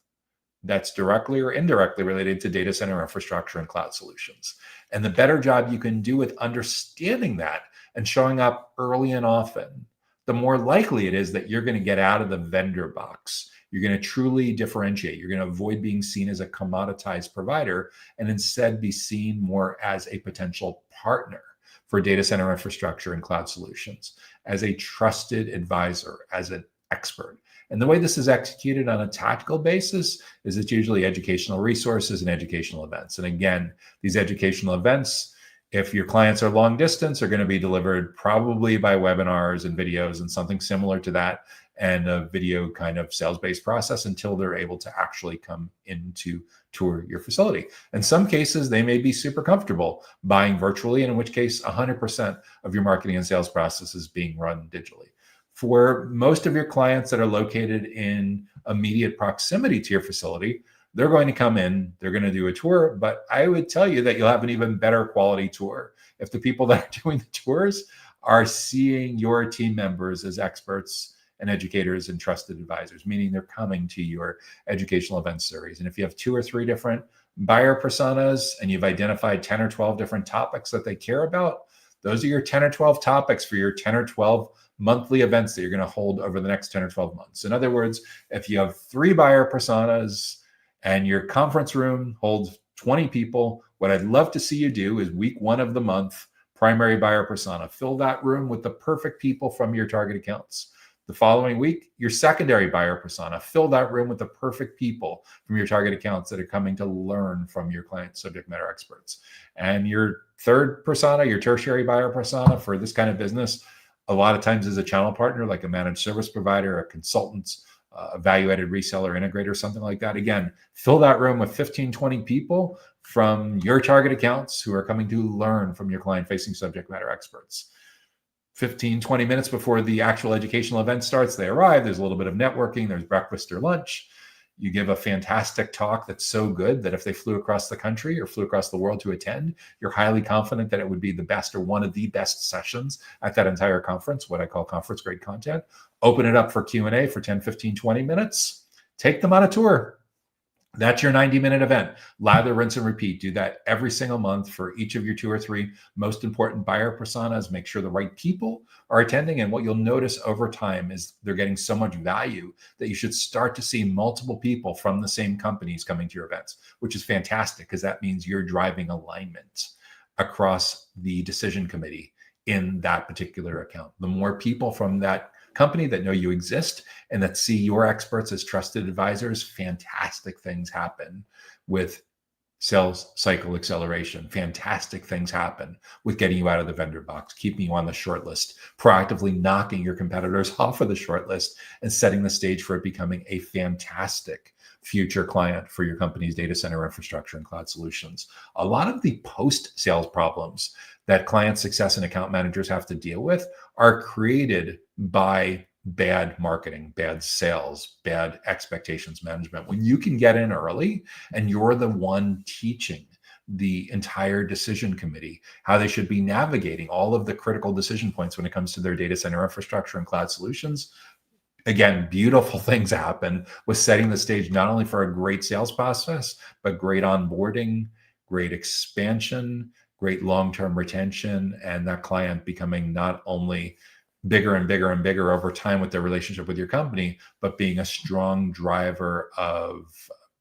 That's directly or indirectly related to data center infrastructure and cloud solutions. And the better job you can do with understanding that and showing up early and often, the more likely it is that you're going to get out of the vendor box. You're going to truly differentiate. You're going to avoid being seen as a commoditized provider and instead be seen more as a potential partner for data center infrastructure and cloud solutions, as a trusted advisor, as an expert. And the way this is executed on a tactical basis is it's usually educational resources and educational events. And again, these educational events, if your clients are long distance, are going to be delivered probably by webinars and videos and something similar to that, and a video kind of sales-based process until they're able to actually come in to tour your facility. In some cases, they may be super comfortable buying virtually, and in which case 100% of your marketing and sales process is being run digitally. For most of your clients that are located in immediate proximity to your facility, they're going to come in, they're going to do a tour, but I would tell you that you'll have an even better quality tour if the people that are doing the tours are seeing your team members as experts and educators and trusted advisors, meaning they're coming to your educational event series. And if you have 2 or 3 different buyer personas and you've identified 10 or 12 different topics that they care about, those are your 10 or 12 topics for your 10 or 12 monthly events that you're going to hold over the next 10 or 12 months. In other words, if you have 3 buyer personas and your conference room holds 20 people, what I'd love to see you do is week 1 of the month, primary buyer persona. Fill that room with the perfect people from your target accounts. The following week, your secondary buyer persona. Fill that room with the perfect people from your target accounts that are coming to learn from your client subject matter experts. And your third persona, your tertiary buyer persona for this kind of business, a lot of times as a channel partner, like a managed service provider, a consultant, a value-added reseller, integrator, something like that. Again, fill that room with 15, 20 people from your target accounts who are coming to learn from your client-facing subject matter experts. 15, 20 minutes before the actual educational event starts, they arrive. There's a little bit of networking. There's breakfast or lunch. You give a fantastic talk that's so good that if they flew across the country or flew across the world to attend, you're highly confident that it would be the best or one of the best sessions at that entire conference, what I call conference grade content. Open it up for Q&A for 10, 15, 20 minutes. Take them on a tour. That's your 90-minute event. Lather, rinse, and repeat. Do that every single month for each of your 2 or 3 most important buyer personas. Make sure the right people are attending. And what you'll notice over time is they're getting so much value that you should start to see multiple people from the same companies coming to your events, which is fantastic because that means you're driving alignment across the decision committee in that particular account. The more people from that company that know you exist and that see your experts as trusted advisors, fantastic things happen with sales cycle acceleration. Fantastic things happen with getting you out of the vendor box, keeping you on the short list, proactively knocking your competitors off of the short list, and setting the stage for it becoming a fantastic future client for your company's data center infrastructure and cloud solutions. A lot of the post-sales problems that client success and account managers have to deal with are created by bad marketing, bad sales, bad expectations management. When you can get in early and you're the one teaching the entire decision committee how they should be navigating all of the critical decision points when it comes to their data center infrastructure and cloud solutions, again, beautiful things happen with setting the stage not only for a great sales process, but great onboarding, great expansion, great long-term retention, and that client becoming not only bigger and bigger and bigger over time with their relationship with your company, but being a strong driver of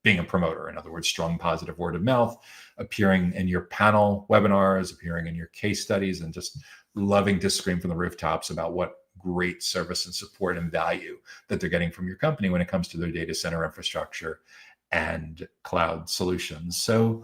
being a promoter. In other words, strong positive word of mouth, appearing in your panel webinars, appearing in your case studies, and just loving to scream from the rooftops about what great service and support and value that they're getting from your company when it comes to their data center infrastructure and cloud solutions. So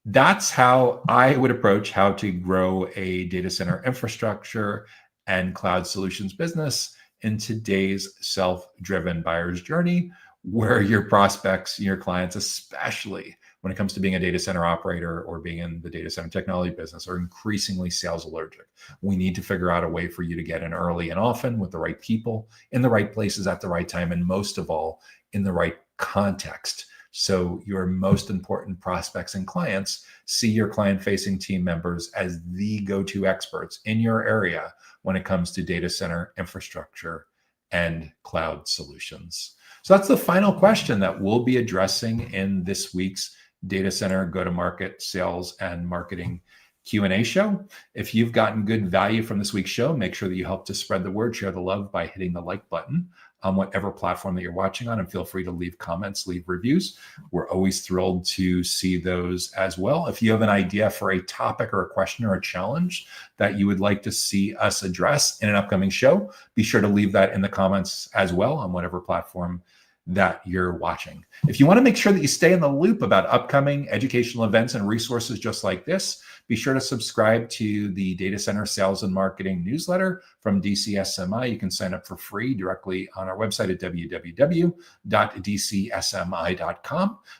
that's how I would approach how to grow a data center infrastructure and cloud solutions business in today's self-driven buyer's journey, where your prospects, your clients, especially when it comes to being a data center operator or being in the data center technology business, are increasingly sales allergic. We need to figure out a way for you to get in early and often with the right people in the right places at the right time, and most of all, in the right context. So your most important prospects and clients see your client-facing team members as the go-to experts in your area when it comes to data center infrastructure and cloud solutions. So that's the final question that we'll be addressing in this week's Data Center Go-to-Market Sales and Marketing Q&A show. If you've gotten good value from this week's show, make sure that you help to spread the word, share the love by hitting the like button on whatever platform that you're watching on, and feel free to leave comments, leave reviews. We're always thrilled to see those as well. If you have an idea for a topic or a question or a challenge that you would like to see us address in an upcoming show, be sure to leave that in the comments as well on whatever platform that you're watching. If you want to make sure that you stay in the loop about upcoming educational events and resources just like this, be sure to subscribe to the Data Center Sales and Marketing newsletter from DCSMI. You can sign up for free directly on our website at www.dcsmi.com.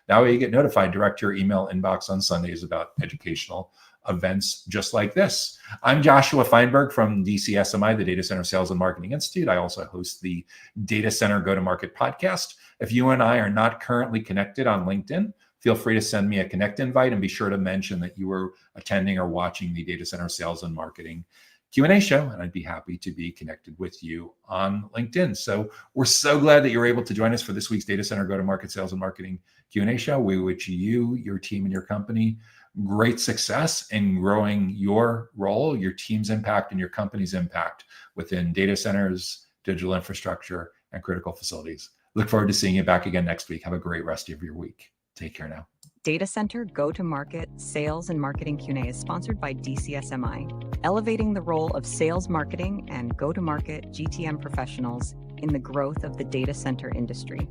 That way you get notified direct to your email inbox on Sundays about educational events just like this. I'm Joshua Feinberg from DCSMI, the Data Center Sales and Marketing Institute. I also host the Data Center Go-to-Market podcast. If you and I are not currently connected on LinkedIn, feel free to send me a connect invite and be sure to mention that you were attending or watching the Data Center Sales and Marketing Q&A show, and I'd be happy to be connected with you on LinkedIn. So we're so glad that you're able to join us for this week's Data Center Go-to-Market Sales and Marketing Q&A show. We wish you, your team, and your company great success in growing your role, your team's impact, and your company's impact within data centers, digital infrastructure, and critical facilities. Look forward to seeing you back again next week. Have a great rest of your week. Take care now. Data Center Go-to-Market Sales and Marketing Q&A is sponsored by DCSMI, elevating the role of sales marketing and go-to-market GTM professionals in the growth of the data center industry.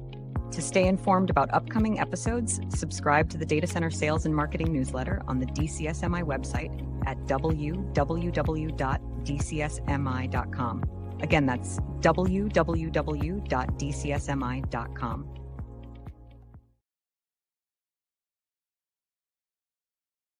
To stay informed about upcoming episodes, subscribe to the Data Center Sales and Marketing newsletter on the DCSMI website at www.dcsmi.com. Again, that's www.dcsmi.com.